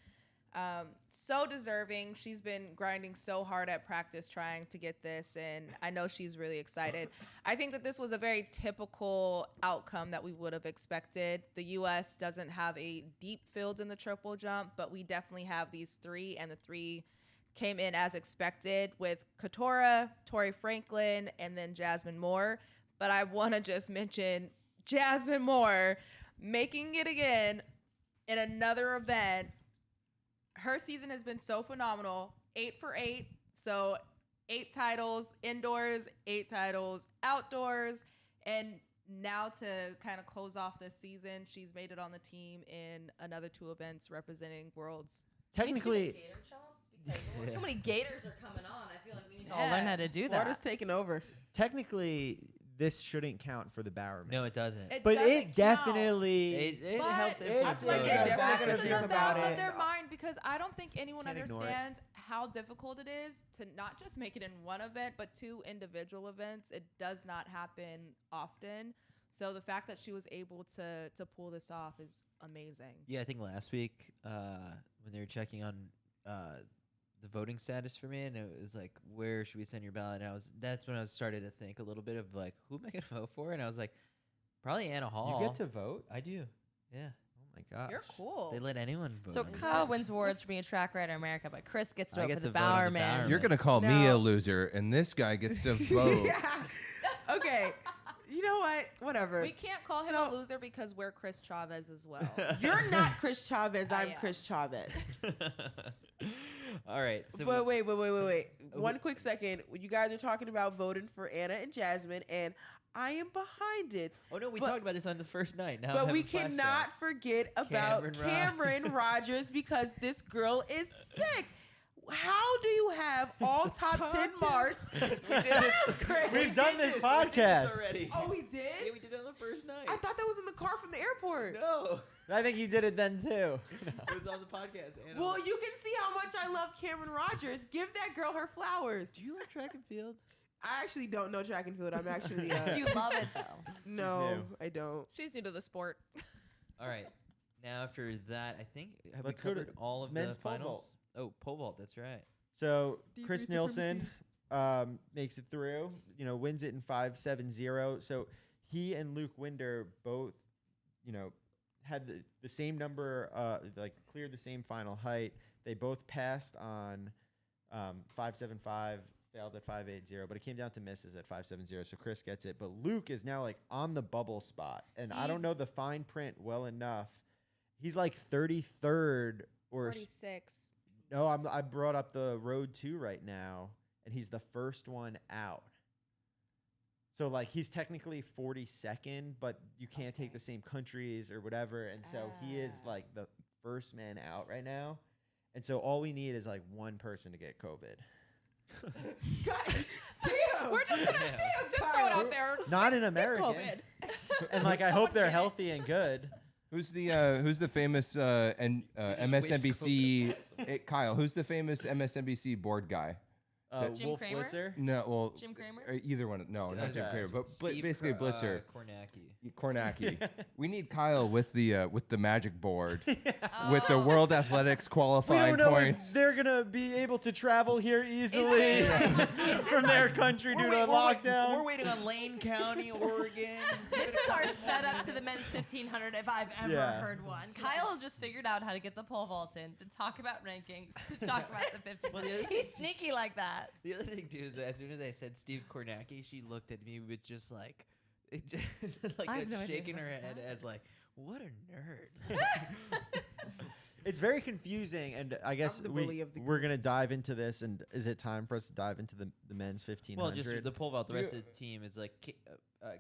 So deserving. She's been grinding so hard at practice trying to get this, and I know she's really excited. I think that this was a very typical outcome that we would have expected. The U.S. doesn't have a deep field in the triple jump, but we definitely have these three, and the three came in as expected with Katora, Tori Franklin, and then Jasmine Moore. But I want to just mention Jasmine Moore making it again in another event. Her season has been so phenomenal. 8 for 8. So 8 titles indoors, 8 titles outdoors. And now to kind of close off this season, she's made it on the team in another 2 events representing Worlds. Technically, Too many gators are coming on. I feel like we need to all Yeah. learn how to do Florida's that. taking over. technically, this shouldn't count for the Bowerman. No, it doesn't. but doesn't it count. definitely. It But helps it's influence like voting. they're It's definitely gonna in think the about back it. of their mind because I don't think anyone Can't ignore it. understands how difficult it is to not just make it in one event, but 2 individual events. It does not happen often. So the fact that she was able to pull this off is amazing. Yeah, I think last week when they were checking on the voting status for me, and it was like, where should we send your ballot? And that's when I started to think a little bit of like, who am I gonna vote for? And I was like, probably Anna Hall. You get to vote. I do. Yeah. Oh my gosh. You're cool. They let anyone vote. So on this Kyle thing. wins awards for being a track rider in America, but Chris gets to I vote get for the to vote on the Bowerman. Bowerman. You're gonna call me a No. loser, and this guy gets to vote. Okay. You know what? Whatever. We can't call him So- a loser because we're Chris Chavez as well. You're not Chris Chavez. I I'm am. Chris Chavez. All right. So But wait. One quick second. You guys are talking about voting for Anna and Jasmine, and I am behind it. Oh no, we but- talked about this on the first night. Now But I'm we having cannot flashbacks. forget about Cameron Rogers because this girl is sick. How do you have all top 10 marks? We've done this We did podcast. this already. Oh, we Yeah, did? we did it on the first night. I thought that was in the car from the airport. No, I think you did it then too. it was on the podcast. And Well, you can see how much I love Cameron Rogers. Give that girl her flowers. do you like track and field? I actually don't know track and field. I'm actually Do you love it though? no, new. I don't. She's new to the sport. All right. Now after that, I think have Let's we go to covered all of men's the pole finals? vault. Oh, pole vault. That's right. So D3 Chris Nielsen makes it through, wins it in 5.70. So he and Luke Winder both, had the same number, cleared the same final height. They both passed on 5.75, failed at 5.80, but it came down to misses at 5.70. So Chris gets it. But Luke is now on the bubble spot. And I don't know the fine print well enough. He's like 33rd or 46. no, I brought up the road 2 right now, and he's the first one out. So he's technically 42nd, but you can't take the same countries or whatever, and so he is the first man out right now. And so all we need is one person to get COVID. God, damn. We're just gonna just throw it out there. Not an Get American. COVID. And I hope they're healthy and good. Who's the famous MSNBC Kyle? Who's the famous MSNBC board guy? Jim Wolf Kramer? Blitzer. No, well, Jim Kramer? either one. No, not Jim Kramer, but Steve basically Blitzer. Kornacki. Kornacki. We need Kyle with the magic board with the Oh. World Athletics We qualifying don't know points. if they're gonna be able to travel here easily from their country due to lockdown. We're waiting on Lane County, Oregon. This is our setup to the men's 1500 if I've ever Yeah. heard one. Kyle just figured out how to get the pole vault in, to talk about rankings, to talk about the 1500. Well, the other He's sneaky like that. The other thing too is that as soon as I said Steve Kornacki, she looked at me with just I have no idea shaking what her is head that. as what a nerd. It's very confusing, and I guess the bully of the we're gonna dive into this. And is it time for us to dive into the men's 1500? Well, just the pole vault. The rest of the team is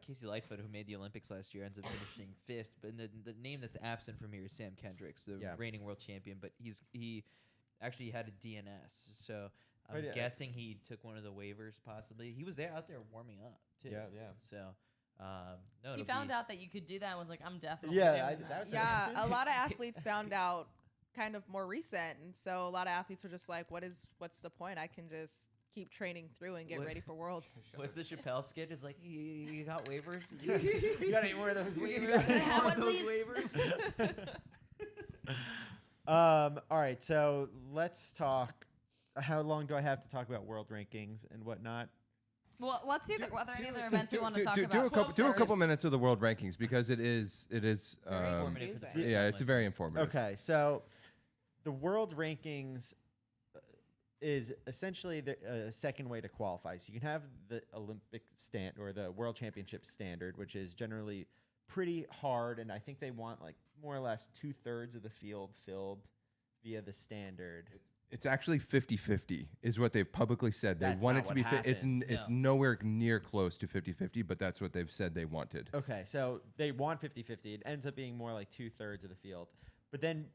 Casey Lightfoot, who made the Olympics last year, ends up finishing 5th. But the name that's absent from here is Sam Kendricks, the reigning world champion. But he actually had a DNS, so I'm guessing he took one of the waivers. Possibly he was out there warming up too. Yeah. So no, He it'll found be- out that you could do that and was like, I'm definitely Yeah, doing I- that. that's Yeah, a lot of athletes found out kind of more recent, and so a lot of athletes were just like, what's the point? I can just keep training through and get What- ready for Worlds. What's the Chappelle skit? Is like, you got waivers? You got any more of those You waivers? got any Have more of one, those please? waivers? All right, so let's talk. How long do I have to talk about world rankings and whatnot? Well, let's see. Are there any other events we want to talk do about? a couple minutes of the world rankings because it is Very Informative for the confusing. first yeah, time it's listener. very informative. Okay, so the world rankings is essentially the second way to qualify. So you can have the Olympic stand or the World Championship standard, which is generally pretty hard, and I think they want more or less 2/3 of the field filled via the standard. It's actually 50-50 is what they've publicly said. They That's want not it to be what it's happens. it's No. nowhere near close to 50-50, but that's what they've said they wanted. Okay, so they want 50-50. It ends up being more like 2/3 of the field. But then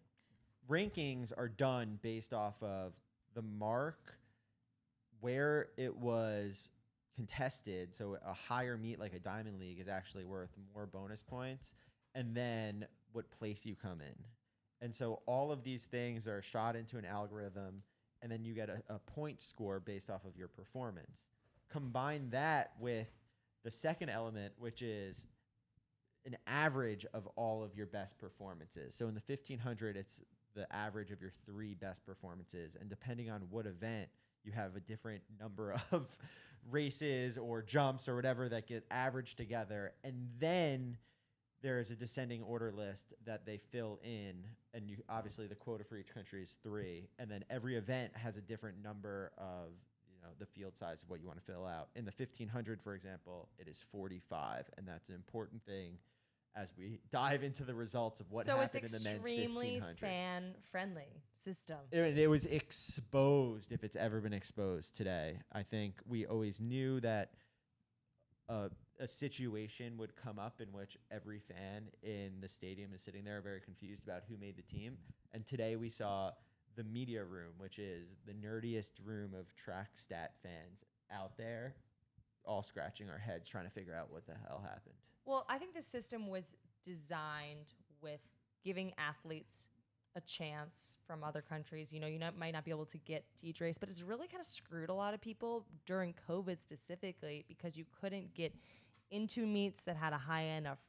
rankings are done based off of the mark where it was contested. So a higher meet like a Diamond League is actually worth more bonus points, and then what place you come in. And so all of these things are shot into an algorithm, and then you get a point score based off of your performance. Combine that with the second element, which is an average of all of your best performances. So in the 1500, it's the average of your 3 best performances. And depending on what event, you have a different number of races or jumps or whatever that get averaged together. And then there is a descending order list that they fill in, and obviously the quota for each country is 3, and then every event has a different number of the field size of what you want to fill out. In the 1500, for example, it is 45, and that's an important thing as we dive into the results of what so happened it's in the men's extremely 1500. fan-friendly system. It was exposed, if it's ever been exposed today. I think we always knew that a situation would come up in which every fan in the stadium is sitting there very confused about who made the team. And today we saw the media room, which is the nerdiest room of track stat fans out there, all scratching our heads trying to figure out what the hell happened. Well, I think the system was designed with giving athletes a chance from other countries. You might not be able to get to each race, but it's really kind of screwed a lot of people during COVID specifically because you couldn't get into meets that had a high enough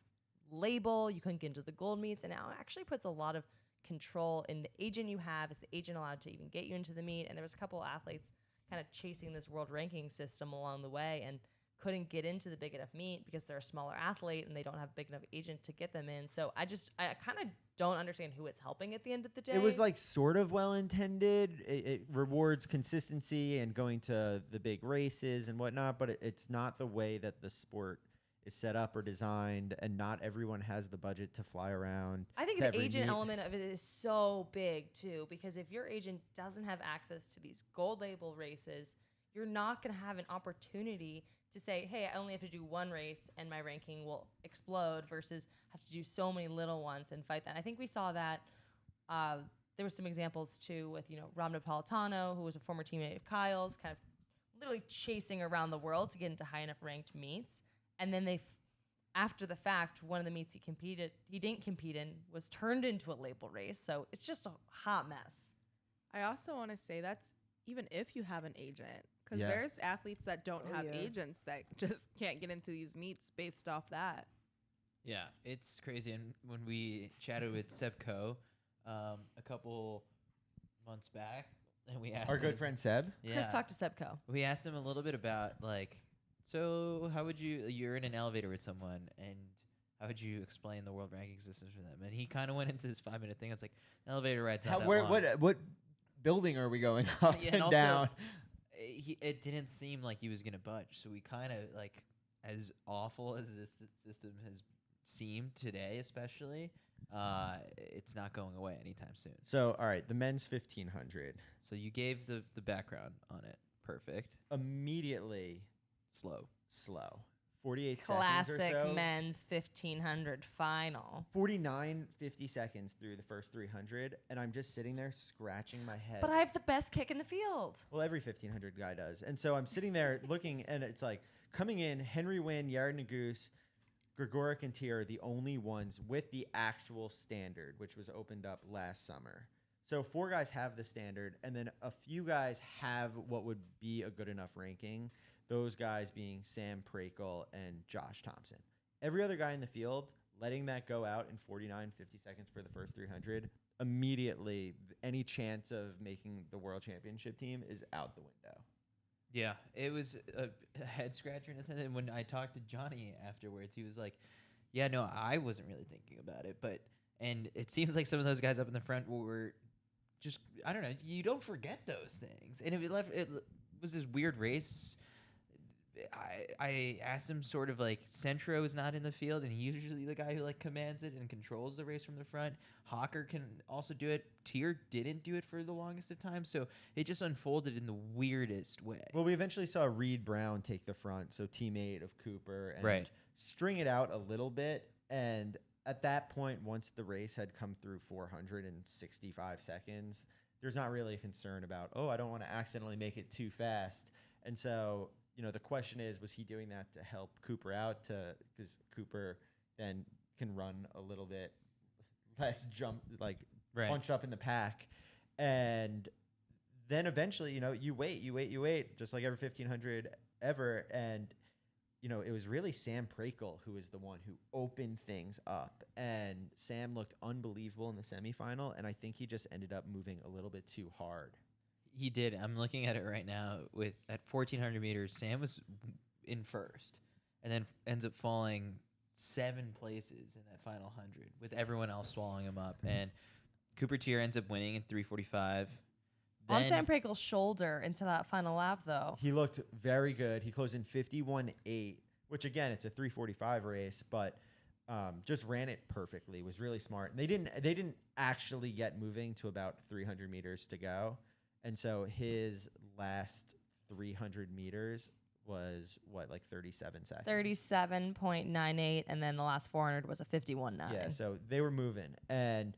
label. You couldn't get into the gold meets, and now it actually puts a lot of control in the agent you have. Is the agent allowed to even get you into the meet? And there was a couple athletes kind of chasing this world ranking system along the way and couldn't get into the big enough meet because they're a smaller athlete and they don't have a big enough agent to get them in. So I kind of don't understand who it's helping at the end of the day. It was like sort of well intended. It rewards consistency and going to the big races and whatnot, but it's not the way that the sport is set up or designed, and not everyone has the budget to fly around. I think to the every agent meet. element of it is so big too, because if your agent doesn't have access to these gold label races, you're not going to have an opportunity to say, hey, I only have to do one race and my ranking will explode versus have to do so many little ones and fight that. I think we saw that. There were some examples too with, Rob Napolitano, who was a former teammate of Kyle's, kind of literally chasing around the world to get into high enough ranked meets. And then after the fact, one of the meets he didn't compete in was turned into a label race. So it's just a hot mess. I also want to say that's even if you have an agent, because Yeah. there's athletes that don't have yeah. agents that just can't get into these meets based off that. Yeah, it's crazy. And when we chatted with Seb Coe a couple months back, and we asked Our him, good friend Seb. yeah, Chris talked to Sebco. we asked him a little bit about so how would you're in an elevator with someone, and how would you explain the world ranking systems for them? And he kind of went into this 5-minute thing. It's like the elevator ride's not that long. What building are we going up Yeah, and also, down? It didn't seem like he was gonna budge. So we kind of as awful as this system has seemed today, especially, it's not going away anytime soon. So, all right, the men's 1500. So you gave the background on it. Perfect. Immediately Slow. slow. 48 Classic seconds or so. men's 1500 final. 50 seconds through the first 300, and I'm just sitting there scratching my head. But I have the best kick in the field. Well, every 1500 guy does. And so I'm sitting there looking, and it's like coming in, Henry Wynn, Yared Naguse, Gregoric, and Teare are the only ones with the actual standard, which was opened up last summer. So 4 guys have the standard, and then a few guys have what would be a good enough ranking, those guys being Sam Prakel and Josh Thompson. Every other guy in the field, letting that go out in 49, 50 seconds for the first 300, immediately any chance of making the world championship team is out the window. Yeah, it was a head scratcher in a sense. And when I talked to Johnny afterwards, he was like, "Yeah, no, I wasn't really thinking about it, and it seems like some of those guys up in the front were just, I don't know, you don't forget those things." And it was this weird race. I asked him sort of Centro is not in the field, and he's usually the guy who commands it and controls the race from the front. Hawker can also do it. Teare didn't do it for the longest of time, so it just unfolded in the weirdest way. Well, we eventually saw Reed Brown take the front, so teammate of Cooper, and Right. string it out a little bit. And at that point, once the race had come through 465 seconds, there's not really a concern about, I don't want to accidentally make it too fast. And so, the question is, was he doing that to help Cooper out, because Cooper then can run a little bit less Right. bunched up in the pack. And then eventually, you wait, just like every 1500 ever. And, it was really Sam Prakel who was the one who opened things up. And Sam looked unbelievable in the semifinal. And I think he just ended up moving a little bit too hard. He did. I'm looking at it right now. At 1,400 meters, Sam was in first, and then ends up falling 7 places in that final 100, with everyone else swallowing him up. And Cooper Teare ends up winning in 3:45. On Sam Prakel's shoulder into that final lap, though. He looked very good. He closed in 51.8, which again, it's a 3:45 race, but just ran it perfectly. Was really smart. And they didn't actually get moving to about 300 meters to go, and so his last 300 meters was what, like 37 seconds. 37.98, and then the last 400 was a 51.9. Yeah, so they were moving, and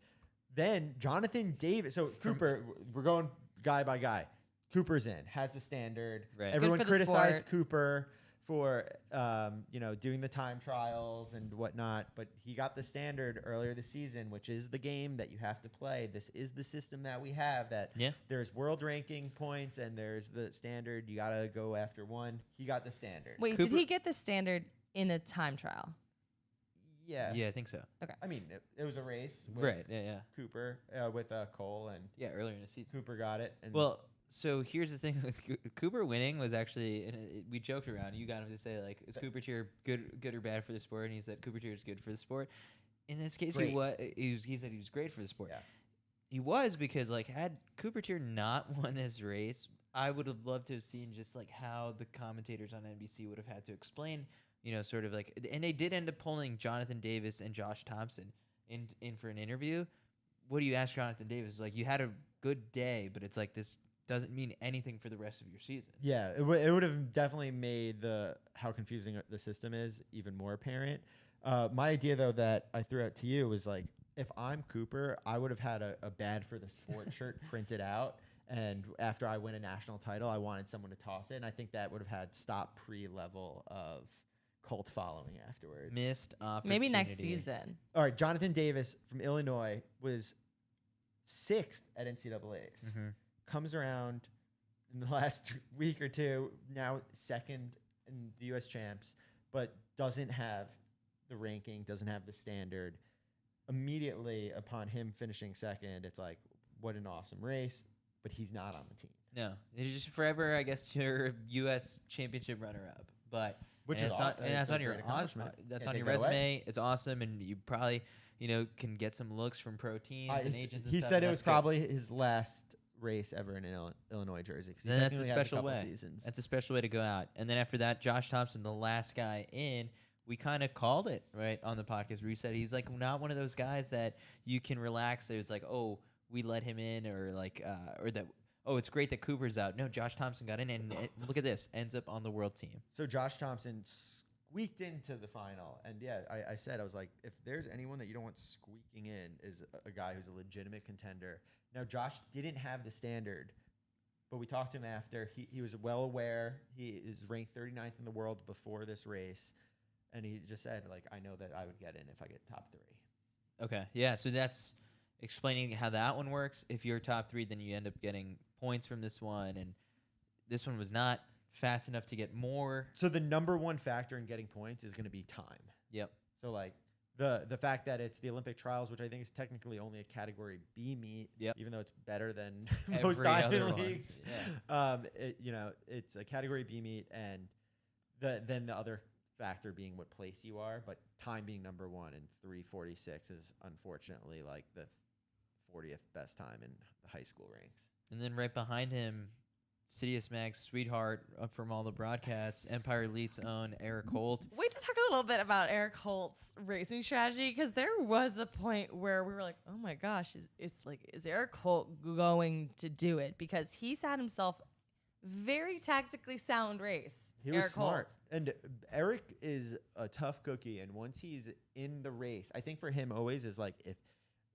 then Jonathan Davis. So Cooper, we're going guy by guy. Cooper's in, has the standard. Right. Everyone Good for the criticized sport. Cooper for doing the time trials and whatnot, but he got the standard earlier this season, which is the game that you have to play. This is the system that we have. That there's world ranking points and there's the standard. You gotta go after one. He got the standard. Wait, did he get the standard in a time trial? Yeah. Yeah, I think so. Okay. I mean, it was a race. With Right. Yeah. Cooper with Cole, and Yeah. Earlier in the season. Cooper got it. And Well, so here's the thing with Cooper winning was actually, and we joked around. You got him to say like, "Is Cooper Teare good or bad for the sport?" And he said Cooper Teare is good for the sport. In this case, Great. he said he was great for the sport. Yeah. He was, because like, had Cooper Teare not won this race, I would have loved to have seen just like how the commentators on NBC would have had to explain, sort of like, and they did end up pulling Jonathan Davis and Josh Thompson in for an interview. What do you ask Jonathan Davis? Like, you had a good day, but it's like, this doesn't mean anything for the rest of your season. yeah, it would have definitely made how confusing the system is even more apparent. My idea, though, that I threw out to you was like, if I'm Cooper, I would have had a bad for the sport shirt printed out. And after I win a national title, I wanted someone to toss it. And I think that would have had stop pre-level of cult following afterwards. Missed opportunity. Maybe next season. All right, Jonathan Davis from Illinois was 6th at NCAAs. Mm-hmm. Comes around in the last week or two, now 2nd in the U.S. champs, but doesn't have the ranking, doesn't have the standard. Immediately upon him finishing 2nd, it's like, what an awesome race, but he's not on the team. No, it's just forever, I guess, your U.S. championship runner-up. But Which and is that's on your great accomplishment. that's Can't on your take that away. resume. It's awesome, and you probably can get some looks from pro teams and agents. And He stuff, said and it that's was good. probably his last race ever in an Illinois jersey. 'Cause he Then that's a technically has special couple way. Seasons. That's a special way to go out. And then after that, Josh Thompson, the last guy in, we kind of called it right on the podcast where he said he's like not one of those guys that you can relax. So it's like, oh, we let him in, or like, or that, oh, it's great that Cooper's out. No, Josh Thompson got in, and look at this, ends up on the world team. So Josh Thompson squeaked into the final. And yeah, I said, I was like, if there's anyone that you don't want squeaking in, is a guy who's a legitimate contender. Now, Josh didn't have the standard, but we talked to him after. He was well aware. He is ranked 39th in the world before this race. And he just said, like, I know that I would get in if I get top 3. Okay, yeah, so that's explaining how that one works. If you're top 3, then you end up getting points from this one, and this one was not fast enough to get more. So the number one factor in getting points is going to be time. Yep. So, like, the fact that it's the Olympic trials, which I think is technically only a Category B meet, Yep. even though it's better than Every most other diamond ones, leagues. yeah. It's a Category B meet, and then the other factor being what place you are, but time being number one, and 3:46 is unfortunately like the 40th best time in the high school ranks. And then right behind him, CITIUS MAG's sweetheart from all the broadcasts, Empire Elite's own Eric Holt. Wait to talk a little bit about Eric Holt's racing strategy, because there was a point where we were like, oh my gosh, is Eric Holt going to do it? Because he sat himself very tactically sound race. He was Eric smart. Holt. And Eric is a tough cookie, and once he's in the race, I think for him always is like, if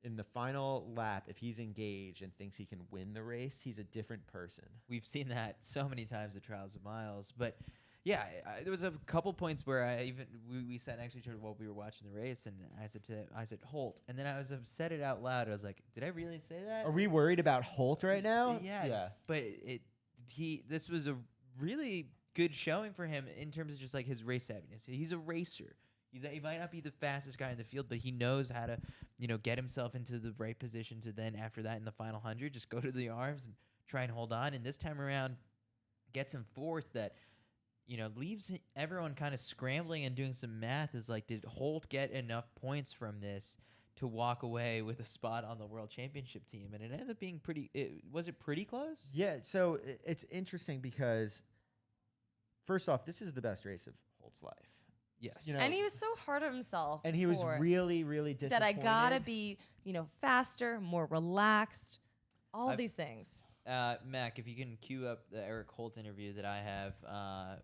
in the final lap, if he's engaged and thinks he can win the race, he's a different person. We've seen that so many times at Trials of Miles. But yeah, there was a couple points where we sat next to each other while we were watching the race, and I said Holt, and then I said it out loud. I was like, did I really say that? Are we worried about Holt right now? Yeah. But this was a really good showing for him in terms of just like his race savviness. He's a racer. He might not be the fastest guy in the field, but he knows how to, get himself into the right position to then after that in the final 100, just go to the arms and try and hold on. And this time around, gets him 4th. That, leaves everyone kind of scrambling and doing some math. Is like, did Holt get enough points from this to walk away with a spot on the World Championship team? And it ended up being was it pretty close? Yeah, so it's interesting because, first off, this is the best race of Holt's life. Yes. You know, And he was so hard on himself. and he was for- really, really He disappointed. said, I gotta be, faster, more relaxed, all I've- these things. Mac, if you can cue up the Eric Holt interview that I have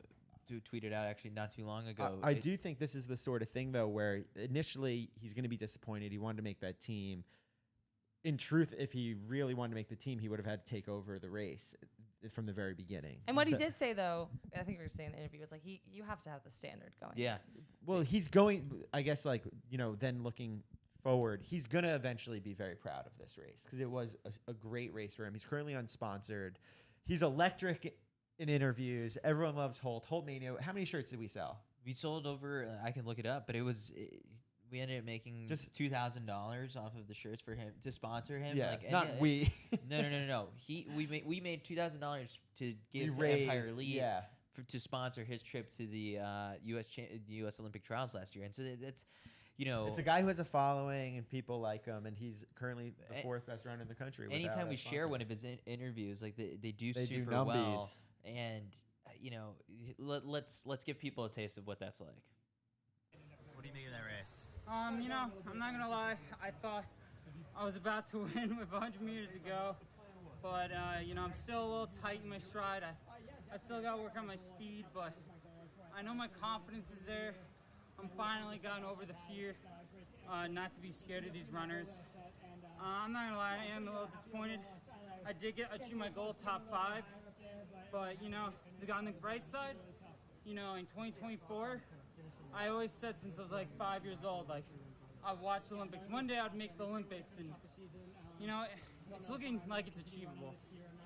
tweeted out actually not too long ago. I do think this is the sort of thing, though, where initially he's going to be disappointed. He wanted to make that team. In truth, if he really wanted to make the team, he would have had to take over the race from the very beginning. And what he So- did say, though, I think we were saying in the interview, was like, you have to have the standard going. Yeah. Well, he's going, I guess, then looking forward, he's going to eventually be very proud of this race because it was a great race for him. He's currently unsponsored. He's electric in interviews. Everyone loves Holt. Holt Mania. How many shirts did we sell? We sold over, I can look it up, but we ended up making just $2,000 off of the shirts for him to sponsor him. Yeah, like, not we. No. We made $2,000 to give to raised, Empire Elite yeah. to sponsor his trip to the U.S. Olympic trials last year, and so that's, It's a guy who has a following and people like him, and he's currently the fourth best runner in the country. Anytime we share one of his interviews, like they do They super do well, numbies. and let's give people a taste of what that's like. What do you make of that race? I'm not gonna lie. I thought I was about to win with 100 meters to go, but I'm still a little tight in my stride. I still gotta work on my speed, but I know my confidence is there. I'm finally gotten over the fear, not to be scared of these runners. I'm not gonna lie, I am a little disappointed. I did achieve my goal, top 5, but on the bright side, in 2024, I always said since I was like 5 years old, like I'd watch the Olympics. One day I'd make the Olympics, and it's looking like it's achievable.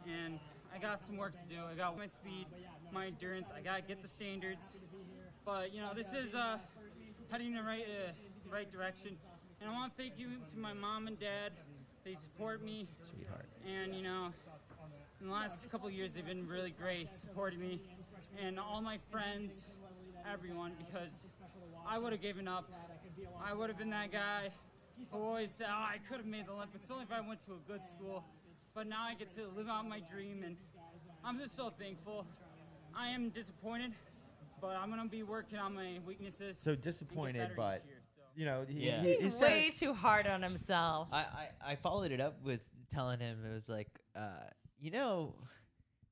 And I got some work to do. I got my speed, my endurance. I gotta get the standards. But this is heading in the right direction. And I want to thank you to my mom and dad. They support me. Sweetheart. And in the last couple of years, they've been really great, supporting me, and all my friends, everyone, because I would have given up. I would have been that guy who always said, I could have made the Olympics only if I went to a good school. But now I get to live out my dream, and I'm just so thankful. I am disappointed, but I'm going to be working on my weaknesses. So disappointed, but Yeah. he said Way too hard on himself. I followed it up with telling him it was like,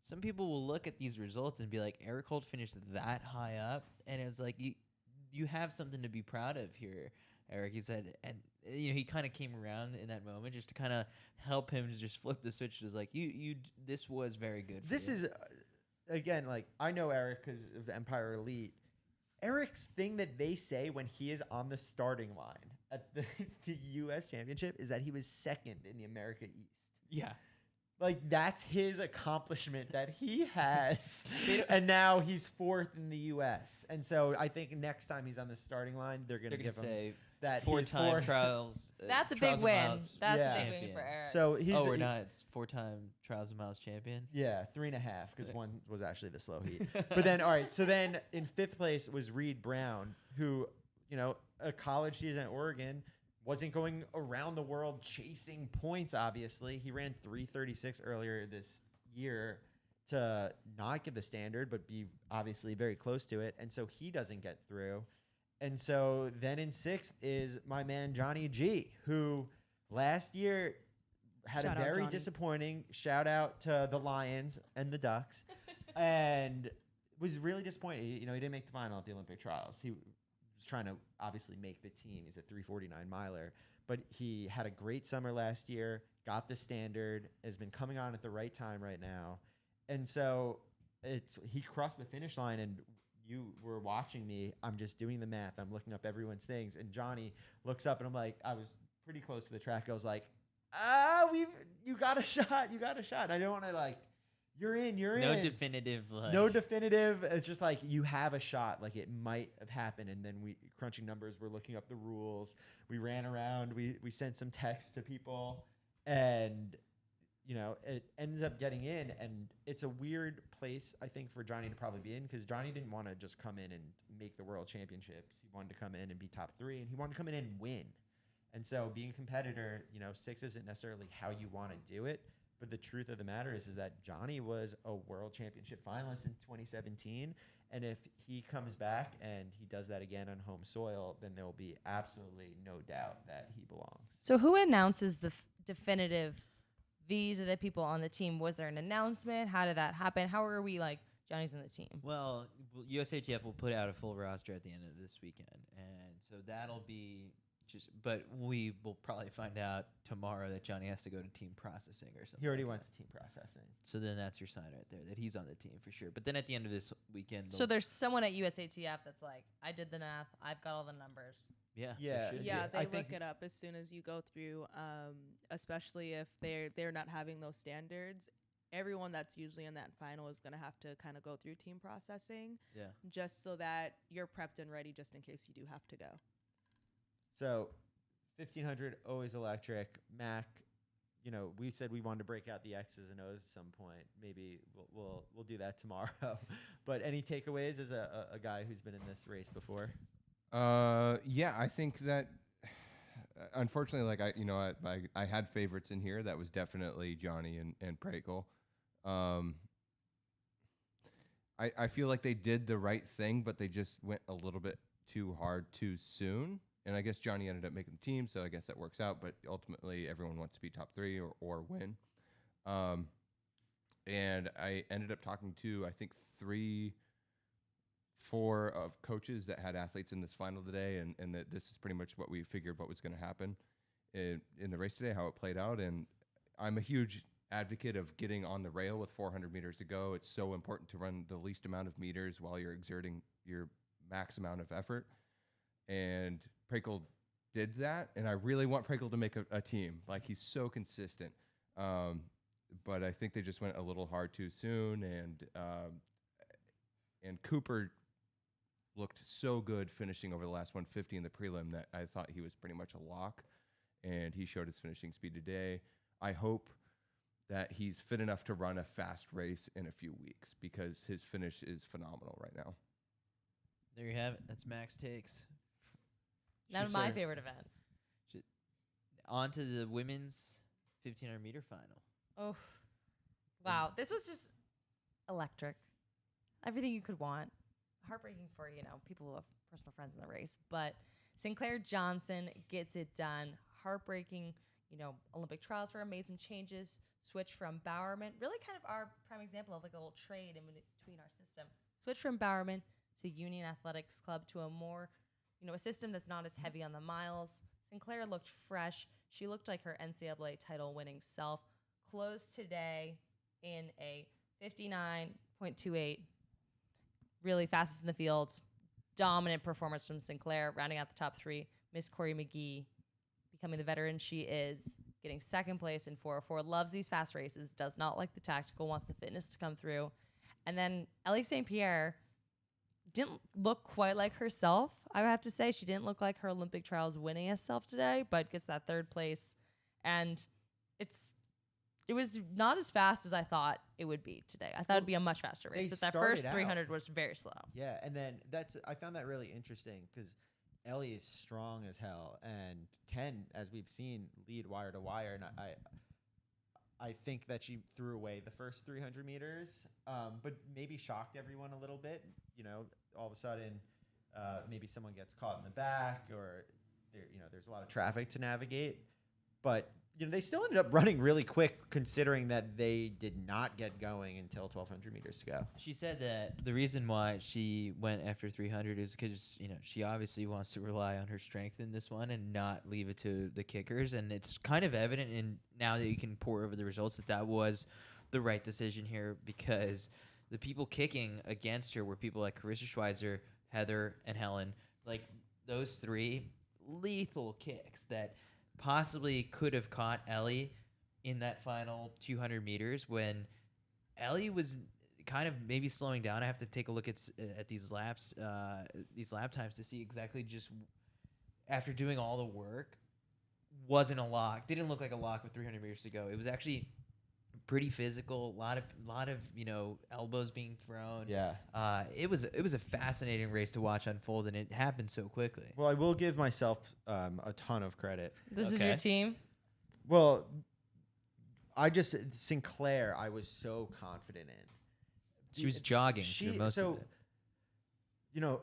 some people will look at these results and be like, Eric Holt finished that high up, and it's like you have something to be proud of here, Eric. He said, and he kind of came around in that moment just to kind of help him to just flip the switch. It was like this was very good. This is again, like, I know Eric because of Empire Elite. Eric's thing that they say when he is on the starting line at the U.S. Championship is that he was second in the America East. Yeah. Like, that's his accomplishment that he has. And now he's fourth in the U.S. And so I think next time he's on the starting line, they're going to give him that four-time trials. That's a Trials big of win. Miles That's a big champion. win for Eric. So he's we're not. It's 4-time Trials of Miles champion. Yeah, 3.5 because one was actually the slow heat. But then, all right, so then in 5th place was Reed Brown, who, a college season at Oregon, wasn't going around the world chasing points, obviously. He ran 3:36 earlier this year to not give the standard, but be obviously very close to it. And so he doesn't get through. And so then in 6th is my man Johnny G, who last year had Shout a out, very Johnny. disappointing shout out to the Lions and the Ducks, and was really disappointed. He didn't make the final at the Olympic trials. He was trying to obviously make the team. He's a 3:49 miler, but he had a great summer last year, got the standard, has been coming on at the right time right now. And so he crossed the finish line, and you were watching me. I'm just doing the math. I'm looking up everyone's things, and Johnny looks up, and I'm like, I was pretty close to the track. I was like, you got a shot. You got a shot. I don't want to you're in. No definitive. No definitive. It's just like you have a shot. Like it might have happened. And then we crunching numbers. We're looking up the rules. We ran around. We sent some texts to people, and it ends up getting in. And it's a weird place, I think, for Johnny to probably be in, because Johnny didn't want to just come in and make the world championships. He wanted to come in and be top 3, and he wanted to come in and win. And so being a competitor, 6 isn't necessarily how you want to do it, But the truth of the matter is that Johnny was a world championship finalist in 2017. And if he comes back and he does that again on home soil, then there will be absolutely no doubt that he belongs. So who announces the definitive, these are the people on the team? Was there an announcement? How did that happen? How are we like, Johnny's in the team? Well, USATF will put out a full roster at the end of this weekend. And so that'll be but we will probably find out tomorrow that Johnny has to go to team processing or something. He already went to team processing. So then that's your sign right there that he's on the team for sure. But then at the end of this weekend, so there's someone at USATF that's like, I did the math, I've got all the numbers. Yeah. Yeah, they look it up as soon as you go through, especially if they're not having those standards. Everyone that's usually in that final is going to have to kind of go through team processing. Yeah. Just so that you're prepped and ready just in case you do have to go. So 1500, always electric. Mac, we said we wanted to break out the X's and O's at some point. Maybe we'll do that tomorrow. But any takeaways as a guy who's been in this race before? Yeah, I think that unfortunately, like I had favorites in here. That was definitely Johnny and Prakel. I feel like they did the right thing, but they just went a little bit too hard too soon. And I guess Johnny ended up making the team, so I guess that works out. But ultimately, everyone wants to be top 3 or win. And I ended up talking to, I think, 4 of coaches that had athletes in this final today, and that this is pretty much what we figured what was going to happen in the race today, how it played out. And I'm a huge advocate of getting on the rail with 400 meters to go. It's so important to run the least amount of meters while you're exerting your max amount of effort. And Prakel did that, and I really want Prakel to make a team. Like, he's so consistent. But I think they just went a little hard too soon, and Cooper looked so good finishing over the last 150 in the prelim that I thought he was pretty much a lock, and he showed his finishing speed today. I hope that he's fit enough to run a fast race in a few weeks because his finish is phenomenal right now. There you have it. That's Max Takes. Not my favorite event. On to the women's 1500 meter final. Oh, wow. This was just electric. Everything you could want. Heartbreaking for, people who have personal friends in the race. But Sinclaire Johnson gets it done. Heartbreaking, Olympic trials for amazing changes. Switch from Bowerman. Really kind of our prime example of like a little trade in between our system. Switch from Bowerman to Union Athletics Club to a more, a system that's not as heavy on the miles. Sinclaire looked fresh. She looked like her NCAA title winning self. Closed today in a 59.28. Really fastest in the field. Dominant performance from Sinclaire, rounding out the top 3. Miss Corey McGee becoming the veteran she is, getting second place in 404. Loves these fast races, does not like the tactical, wants the fitness to come through. And then Ellie St. Pierre didn't look quite like herself. I would have to say she didn't look like her Olympic trials winning self today, but gets that 3rd place. And it was not as fast as I thought it would be today. I thought it'd be a much faster race, but that first 300 was very slow. Yeah, and then I found that really interesting because Ellie is strong as hell and can, as we've seen, lead wire to wire. And I think that she threw away the first 300 meters, but maybe shocked everyone a little bit. All of a sudden, maybe someone gets caught in the back, or there's a lot of traffic to navigate. But they still ended up running really quick, considering that they did not get going until 1,200 meters to go. She said that the reason why she went after 300 is because she obviously wants to rely on her strength in this one and not leave it to the kickers. And it's kind of evident in now that you can pour over the results that was the right decision here, because the people kicking against her were people like Carissa Schweizer, Heather, and Helen. Like, those 3 lethal kicks that possibly could have caught Ellie in that final 200 meters when Ellie was kind of maybe slowing down. I have to take a look at these lap times to see exactly, just after doing all the work, wasn't a lock. Didn't look like a lock with 300 meters to go. It was actually pretty physical. A lot of elbows being thrown. Yeah. It was a fascinating race to watch unfold, and it happened so quickly. Well, I will give myself a ton of credit. This is your team? Well, Sinclair, I was so confident in. She was jogging through most of it. You know,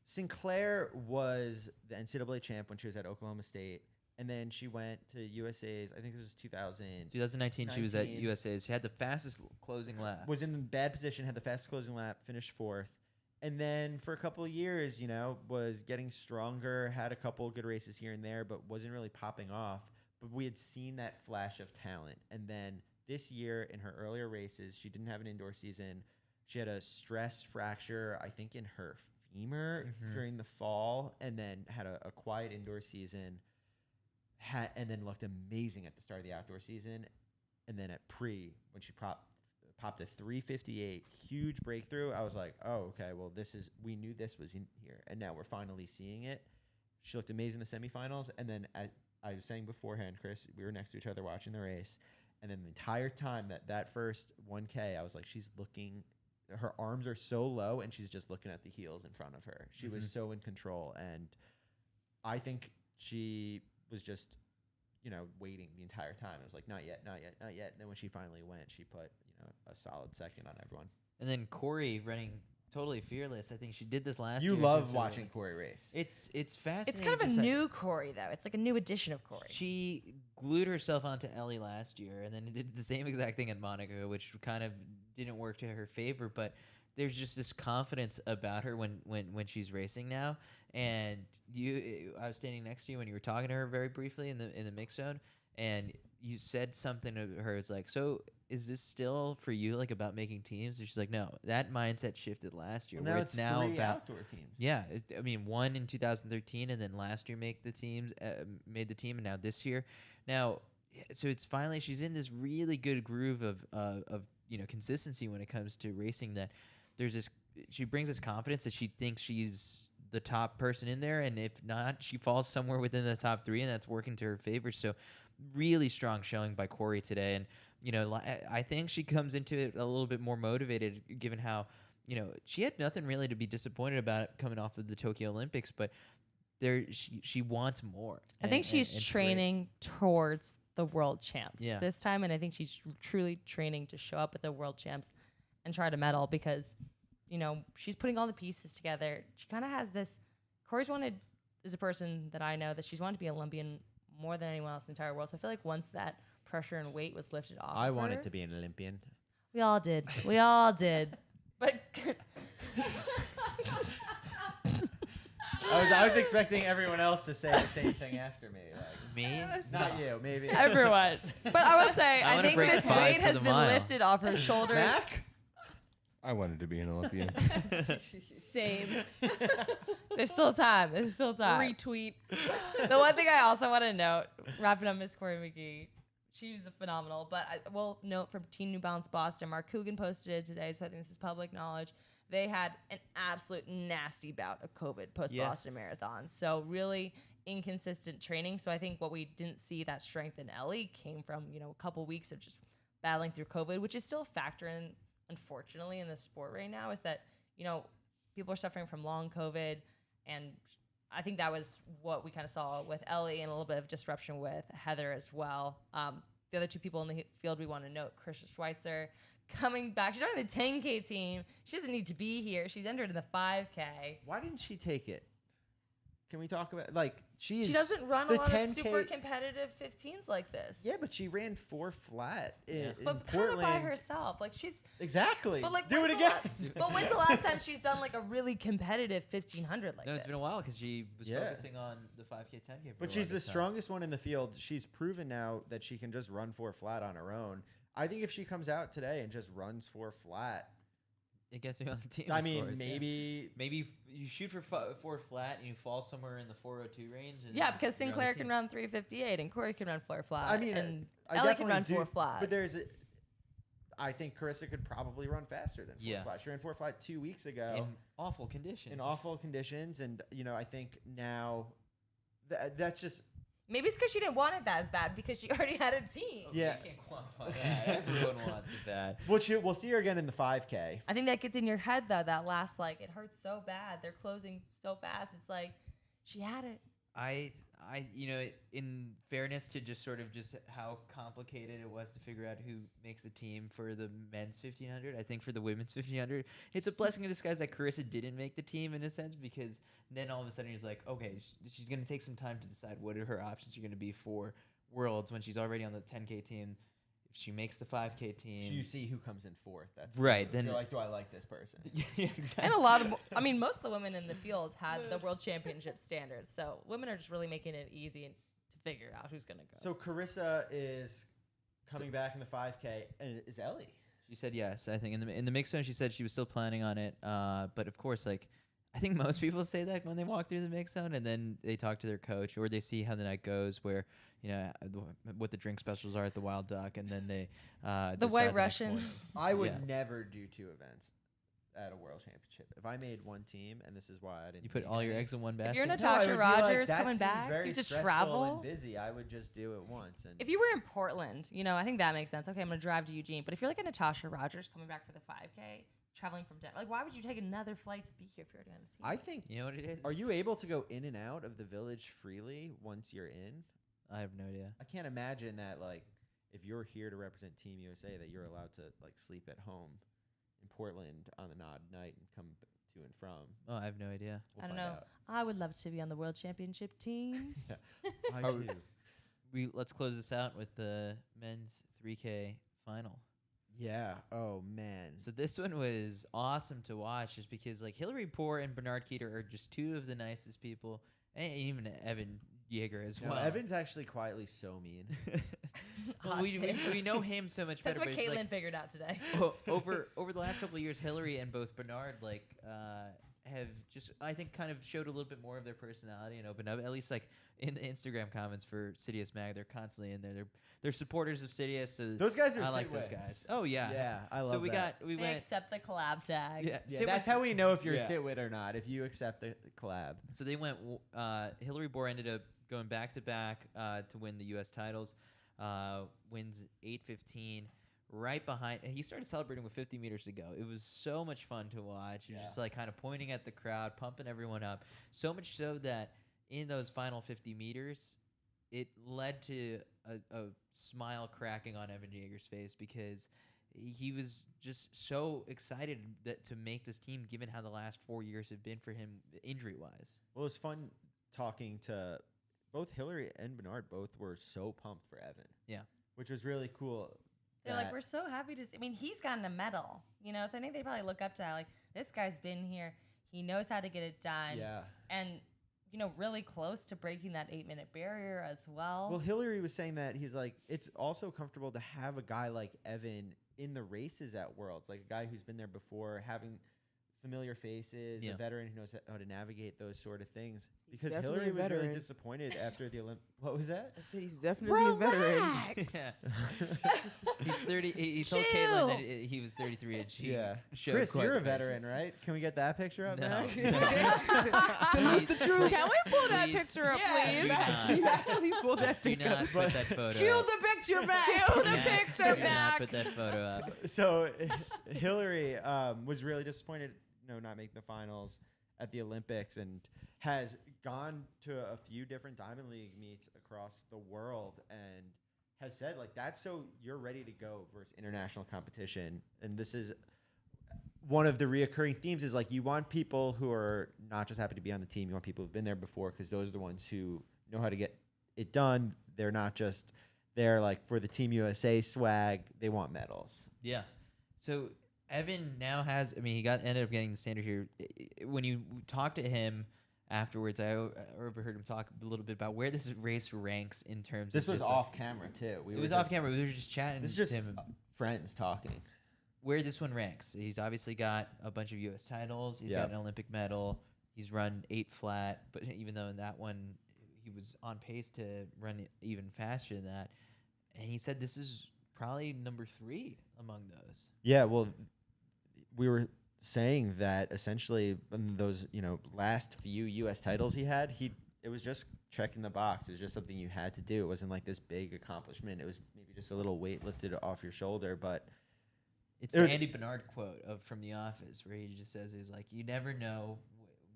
Sinclair was the NCAA champ when she was at Oklahoma State. And then she went to USA's, I think this was 2019, she was at USA's. She had the fastest closing lap. Was in the bad position, had the fastest closing lap, finished 4th. And then for a couple of years, you know, was getting stronger, had a couple good races here and there, but wasn't really popping off. But we had seen that flash of talent. And then this year in her earlier races, she didn't have an indoor season. She had a stress fracture, I think, in her femur during the fall, and then had a quiet indoor season. And then looked amazing at the start of the outdoor season. And then at when she popped a 3:58, huge breakthrough, I was like, oh, okay, well, we knew this was in here, and now we're finally seeing it. She looked amazing in the semifinals, and then I was saying beforehand, Chris, we were next to each other watching the race, and then the entire time that first 1K, I was like, she's looking, her arms are so low, and she's just looking at the heels in front of her. She was so in control, and I think she was just, you know, waiting the entire time. It was like, not yet, not yet, not yet. And then when she finally went, she put, you know, a solid second on everyone. And then Corey running totally fearless. I think she did this last year. You love watching Corey race. It's fascinating. It's kind of a new Corey, though. It's like a new edition of Corey. She glued herself onto Ellie last year and then did the same exact thing at Monaco, which kind of didn't work to her favor. But there's just this confidence about her when she's racing now. And I was standing next to you when you were talking to her very briefly in the mix zone, and you said something to her. It's like, so is this still for you, like, about making teams? And she's like, no, that mindset shifted last year. Well, where it's now 3 about outdoor teams. Yeah, I mean, one in 2013, and then last year made the team, and now this year. Now, so it's finally she's in this really good groove of you know, consistency when it comes to racing. That there's this, she brings this confidence that she thinks she's the top person in there, and if not, she falls somewhere within the top 3, and that's working to her favor. So really strong showing by Corey today, and you know, I think she comes into it a little bit more motivated, given how, you know, she had nothing really to be disappointed about coming off of the Tokyo Olympics, but she wants more. I think she's training towards the world champs this time, and I think she's truly training to show up at the world champs and try to medal, because, you know, she's putting all the pieces together. She kind of has this. Corey's is a person that I know that she's wanted to be Olympian more than anyone else in the entire world. So I feel like once that pressure and weight was lifted off, I wanted to be an Olympian. We all did. We all did. But I was expecting everyone else to say the same thing after me. Like, me? Not you, maybe. Everyone. But I will say, I think break this 5 weight for has the been mile. lifted off her shoulders. Mac? I wanted to be an Olympian. Same. There's still time. There's still time. Retweet. The one thing I also want to note, wrapping up Miss Corey McGee, she's phenomenal. But I will note from Team New Balance Boston, Mark Coogan posted it today, so I think this is public knowledge. They had an absolute nasty bout of COVID post-Boston Marathon. So really inconsistent training. So I think what we didn't see, that strength in Ellie, came from, you know, a couple weeks of just battling through COVID, which is still a factor in, unfortunately, in the sport right now, is that, you know, people are suffering from long COVID. And I think that was what we kind of saw with Ellie, and a little bit of disruption with Heather as well. The other two people in the field we want to note, Krisha Schweitzer coming back. She's on the 10K team. She doesn't need to be here. She's entered in the 5K. Why didn't she take it? Can we talk about, like, she doesn't run a the lot 10K of super competitive 15s like this. Yeah, but she ran 4 flat in But kind of Portland. by herself. Like, she's... Exactly. But like, do it when's again. But when's the last time she's done like a really competitive 1500 like No, this? it's been a while because she was focusing on the 5K, 10K. But she's the strongest one in the field. She's proven now that she can just run 4 flat on her own. I think if she comes out today and just runs 4 flat, it gets me on the team. I mean, course, maybe you shoot for 4 flat and you fall somewhere in the 402 range. And yeah, because Sinclair can run 358 and Corey can run 4 flat. I mean, and I Ellie can definitely run do, 4 flat. But I think Carissa could probably run faster than 4 flat. She ran 4 flat 2 weeks ago in awful conditions. And I think now that's just. Maybe it's because she didn't want it that as bad because she already had a team. Yeah, you can't quantify that. Everyone wants it bad. We'll see her again in the 5K. I think that gets in your head though. That last, like, it hurts so bad. They're closing so fast. It's like she had it. I in fairness to just sort of just how complicated it was to figure out who makes the team for the men's 1500, I think for the women's 1500, it's a blessing in disguise that Carissa didn't make the team in a sense, because then all of a sudden he's like, okay, she's going to take some time to decide what her options are going to be for Worlds when she's already on the 10K team. If she makes the 5K team, So you see who comes in fourth. That's Right, Then then- you're like, do I like this person? yeah, exactly. And a lot of, most of the women in the field had the world championship standards. So women are just really making it easy to figure out who's going to go. So Carissa is coming back in the 5K, and is Ellie? She said yes. I think in the mix zone, she said she was still planning on it. But of course, like I think most people say that when they walk through the mix zone, and then they talk to their coach or they see how the night goes, where what the drink specials are at the Wild Duck, and then they The decide White next Russian. morning. I would Yeah. never do 2 events at a world championship. If I made one team, and this is why I didn't. You put make all your any- eggs in one If basket. you're No, I Natasha would be like, Rogers that coming seems back, very you just stressful travel. and busy. I would just do it once. And If you were in Portland, I think that makes sense. Okay, I'm going to drive to Eugene. But if you're like a Natasha Rogers coming back for the 5K, traveling from Denver, like why would you take another flight to be here if you're already on a team? I think. You know what it is? Are you able to go in and out of the village freely once you're in? I have no idea. I can't imagine that, like, if you're here to represent Team USA, that you're allowed to like sleep at home in Portland on the odd night and come to and from. Oh, I have no idea. We'll I don't find know. out. I would love to be on the world championship team. I Are do. Let's close this out with the men's 3K final. Yeah. Oh man. So this one was awesome to watch, just because like Hillary Poor and Bernard Keeter are just two of the nicest people, and even Evan Yeager as No, well. Evan's actually quietly so mean. Well, Hot we take. know him so much That's better. what but it's Caitlin like, figured out today. over the last couple of years, Hillary and both Bernard have just, I think, kind of showed a little bit more of their personality and opened up. At least like in the Instagram comments for CITIUS MAG, they're constantly in there. They're supporters of CITIUS. So Those guys are I like those Sitwits. guys. Oh yeah, Yeah, I love So we that. we They went. accept the collab tag. Yeah, Yeah, Sitwits- that's how we know if you're Yeah. a Sitwit or not. If you accept the collab. So they went. Hillary Bohr ended up going back to back to win the U.S. titles. Wins 8:15. Right behind, he started celebrating with 50 meters to go. It was so much fun to watch. He was just like kind of pointing at the crowd, pumping everyone up. So much so that in those final 50 meters, it led to a smile cracking on Evan Yeager's face, because he was just so excited to make this team, given how the last 4 years have been for him injury-wise. Well, it was fun talking to both Hillary and Bernard. Both were so pumped for Evan. Yeah. Which was really cool. They're like, that- we're so happy to see. I mean, he's gotten a medal, so I think they probably look up to that. Like, this guy's been here. He knows how to get it done. Yeah. And, really close to breaking that 8-minute barrier as well. Well, Hillary was saying that he's like, it's also comfortable to have a guy like Evan in the races at Worlds, like a guy who's been there before, having familiar faces, Yeah. a veteran who knows how to navigate those sort of things. Because definitely Hillary a was really veteran. disappointed after the Olymp. What was that? I said he's definitely a veteran. Yeah. He's 30. He told Caitlin that he was 33, and she Yeah. showed Chris, quite you're a the bit. veteran, right? Can we get that picture up No. now? Salute the troops. Can we pull that Please. picture up, Yeah, please? Do not. you actually pull that Do pic up. not put that photo Cue up. the picture back. Cue the Do not- picture do back. not put that photo up. So Hillary was really disappointed, not making the finals at the Olympics, and has gone to a few different Diamond League meets across the world, and has said like, that's so you're ready to go versus international competition. And this is one of the reoccurring themes, is like, you want people who are not just happy to be on the team, you want people who've been there before, because those are the ones who know how to get it done. They're not just there like for the Team USA swag, they want medals. Yeah. So Evan now has. I mean, he ended up getting the standard here. When you talk to him afterwards, I overheard him talk a little bit about where this race ranks in terms. This of was just, off camera too. It was off camera. We were just chatting. This is just to him friends talking. where this one ranks. He's obviously got a bunch of U.S. titles. He's got an Olympic medal. He's run 8 flat, but even though in that one he was on pace to run it even faster than that, and he said this is probably number 3 among those. Yeah, well, we were saying that essentially in those last few U.S. titles he had, it was just checking the box. It was just something you had to do. It wasn't like this big accomplishment. It was maybe just a little weight lifted off your shoulder, but. It's the Andy Bernard quote from The Office, where he just says, "He's like, you never know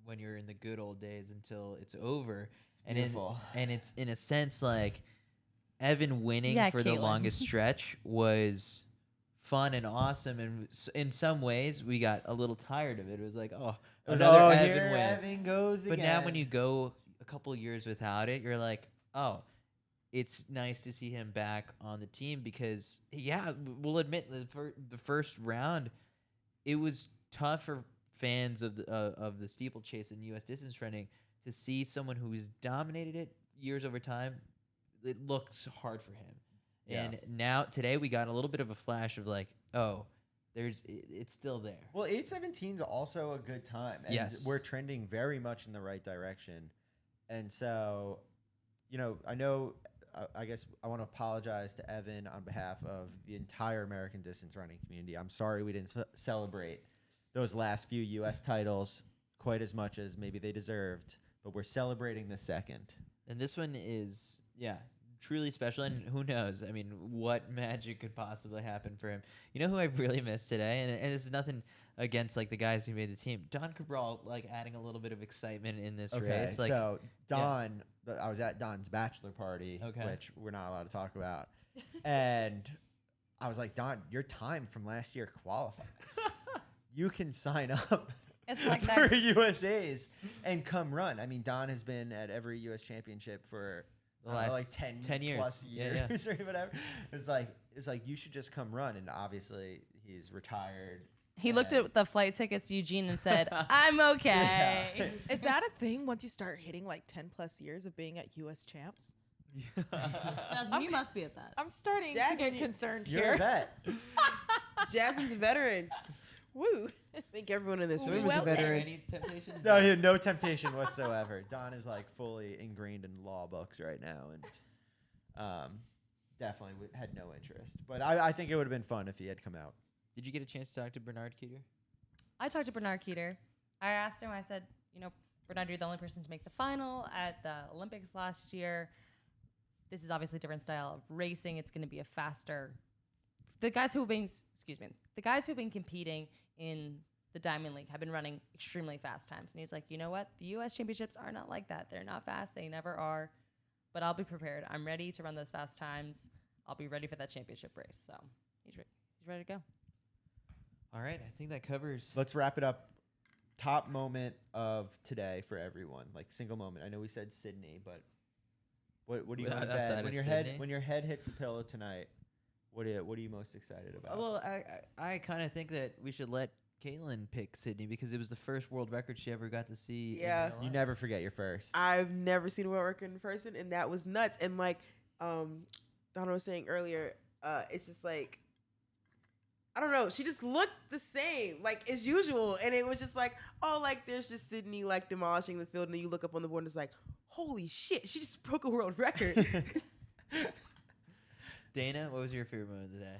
when you're in the good old days until it's over." And Beautiful. and it's in a sense like Evan winning Yeah, for the Caitlin. longest stretch was fun and awesome, and in some ways we got a little tired of it. It was like, oh, It was, another oh, Evan here win. Evan goes But again. now when you go a couple years without it, you're like, oh, it's nice to see him back on the team because, yeah, we'll admit the first round, it was tough for fans of the steeplechase and U.S. distance running to see someone who's dominated it years over time. It looks hard for him. Yeah. And now today we got a little bit of a flash of like, oh, it's still there. Well, 8:17 is also a good time. And Yes. we're trending very much in the right direction. And so, I guess I want to apologize to Evan on behalf of the entire American distance running community. I'm sorry we didn't celebrate those last few U.S. titles quite as much as maybe they deserved, but we're celebrating the second. And this one is, yeah, truly special. And who knows? I mean, what magic could possibly happen for him? You know who I really missed today? And this is nothing against like the guys who made the team. Don Cabral, like adding a little bit of excitement in this race. Like, so Don, I was at Don's bachelor party, Okay. which we're not allowed to talk about. And I was like, Don, your time from last year qualifies. You can sign up It's like for that. USAs and come run. I mean, Don has been at every US championship for The last like 10 years. plus Yeah, years or whatever. It's like you should just come run. And obviously he's retired. He looked and- at the flight tickets to Eugene and said, "I'm okay." Yeah. Is that a thing once you start hitting like 10 plus years of being at US champs? Jasmine, you must be at that. I'm starting to Jasmine, get you- concerned You're here. a vet. Jasmine's a veteran. Woo. I think everyone in this We room is a well there. veteran. Any temptation? No, he had no temptation whatsoever. Don is like fully ingrained in law books right now, and definitely had no interest. But I think it would have been fun if he had come out. Did you get a chance to talk to Bernard Keeter? I talked to Bernard Keeter. I asked him, I said, Bernard, you're the only person to make the final at the Olympics last year. This is obviously a different style of racing. It's going to be a faster. The guys who've been competing in the Diamond League have been running extremely fast times. And he's like, you know what? The U.S. championships are not like that. They're not fast. They never are. But I'll be prepared. I'm ready to run those fast times. I'll be ready for that championship race. So he's ready to go. All right, I think that covers. Let's wrap it up. Top moment of today for everyone, like single moment. I know we said Sydney, but what do you Well, go to outside bed of when Sydney? your head hits the pillow tonight? What are you most excited about? Well, I kind of think that we should let Caitlin pick Sydney because it was the first world record she ever got to see. Yeah. in real you life. never forget your first. I've never seen a world record in person, and that was nuts. And like Donna was saying earlier, it's just like, I don't know. She just looked the same, like as usual, and it was just like, oh, like there's just Sydney like demolishing the field, and then you look up on the board and it's like, holy shit, she just broke a world record. Dana, what was your favorite moment of the day?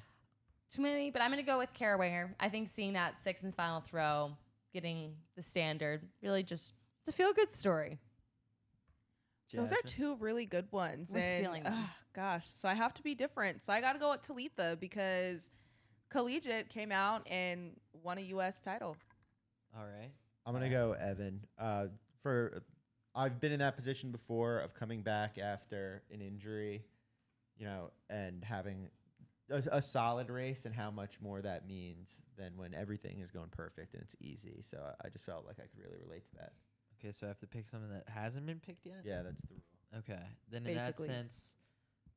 Too many, but I'm going to go with Kara Winger. I think seeing that sixth and final throw, getting the standard, really just, it's a feel-good story. Those are Jasmine? two really good ones. We're and, stealing them. Gosh, so I have to be different. So I got to go with Talitha because Collegiate came out and won a U.S. title. All right. I'm gonna go Evan. I've been in that position before of coming back after an injury, and having a solid race, and how much more that means than when everything is going perfect and it's easy. So I just felt like I could really relate to that. Okay, so I have to pick someone that hasn't been picked yet? Yeah, that's the rule. Okay. Then Basically. in that sense,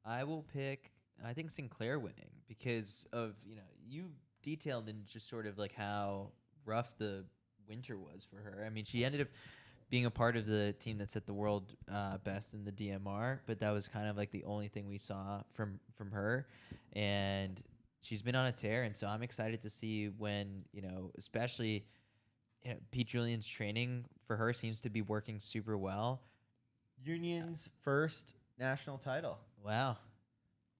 I will pick, I think Sinclair winning because of, you detailed in just sort of like how rough the winter was for her. I mean, she ended up being a part of the team that set the world best in the DMR, but that was kind of like the only thing we saw from her. And she's been on a tear, and so I'm excited to see when, especially Pete Julian's training for her seems to be working super well. Union's first national title. Wow.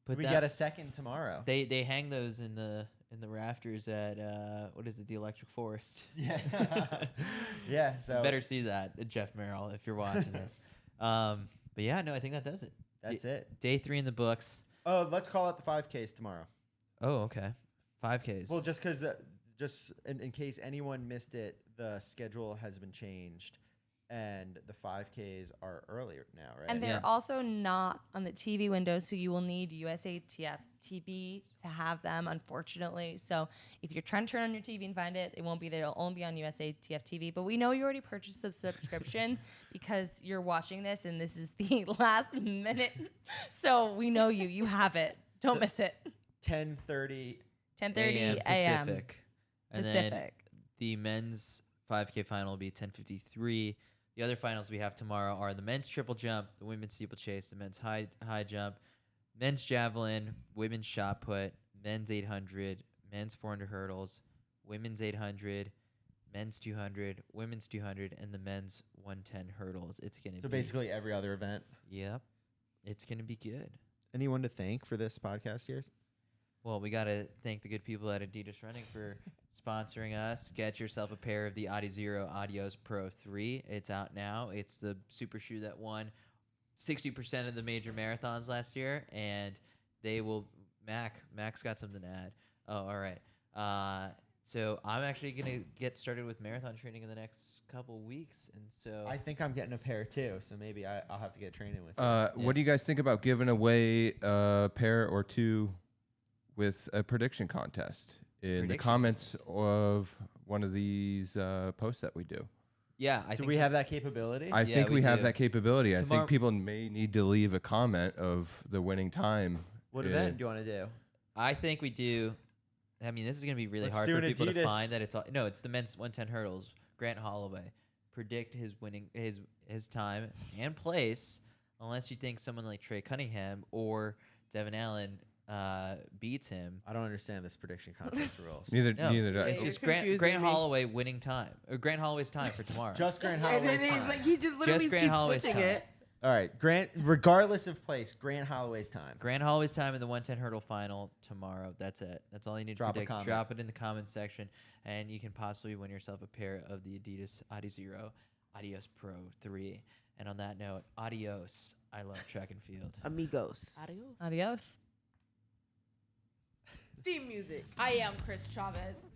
We get a second tomorrow. They hang those in the rafters at what is it, the Electric Forest. Yeah. Yeah. So Better see that, Jeff Merrill, if you're watching this. But yeah, no, I think that does it. that's it. Day 3 in the books. Oh, let's call it the 5Ks tomorrow. Oh, okay. 5Ks. Well, just in case anyone missed it, the schedule has been changed. and the 5Ks are earlier now, right? And they're Yeah. also not on the TV window, so you will need USATF TV to have them, unfortunately. So if you're trying to turn on your TV and find it, it won't be there. It'll only be on USATF TV. But we know you already purchased a subscription because you're watching this, and this is the last minute. So we know you. You have it. Don't So- miss it. 10:30. 10:30 a.m. Pacific. And then Pacific. the men's 5K final will be 10:53. The other finals we have tomorrow are the men's triple jump, the women's steeplechase, the men's high jump, men's javelin, women's shot put, men's 800, men's 400 hurdles, women's 800, men's 200, women's 200, and the men's 110 hurdles. It's gonna So be basically every other event. Yep, it's gonna be good. Anyone to thank for this podcast here? Well, we got to thank the good people at Adidas Running for sponsoring us. Get yourself a pair of the Adizero Adios Pro 3. It's out now. It's the super shoe that won 60% of the major marathons last year, and they will Mac's got something to add. Oh, all right. So I'm actually going to get started with marathon training in the next couple weeks, and so I think I'm getting a pair too, so maybe I'll have to get training with you. What do you guys think about giving away a pair or two with a prediction contest in the Prediction comments contest. of one of these posts that we do? yeah, I Do think we so. have that capability? I Yeah, think we we have do. that capability. I Tomorrow- think people may need to leave a comment of the winning time. What Uh, event do you want to do? I think we do. I mean, this is going to be really Let's hard do for an people to Adidas. find that it's all. No, it's the men's 110 hurdles. Grant Holloway. Predict his winning his time and place, unless you think someone like Trey Cunningham or Devin Allen beats him. I don't understand this prediction contest rules. Neither No, do I. it's You're just Grant confusing me. Holloway winning time or Grant Holloway's time for tomorrow. Just Grant And Holloway's then time. like he just literally Grant keeps Holloway's switching time. it. All right, Grant. Regardless of place, Grant Holloway's time. Grant Holloway's time in the 110 hurdle final tomorrow. That's it. That's all you need Drop a to predict. comment. Drop it in the comment section, and you can possibly win yourself a pair of the Adidas Adizero Adios Pro 3. And on that note, adios. I love track and field. Amigos. Adios. Adios. Theme music. I am Chris Chavez.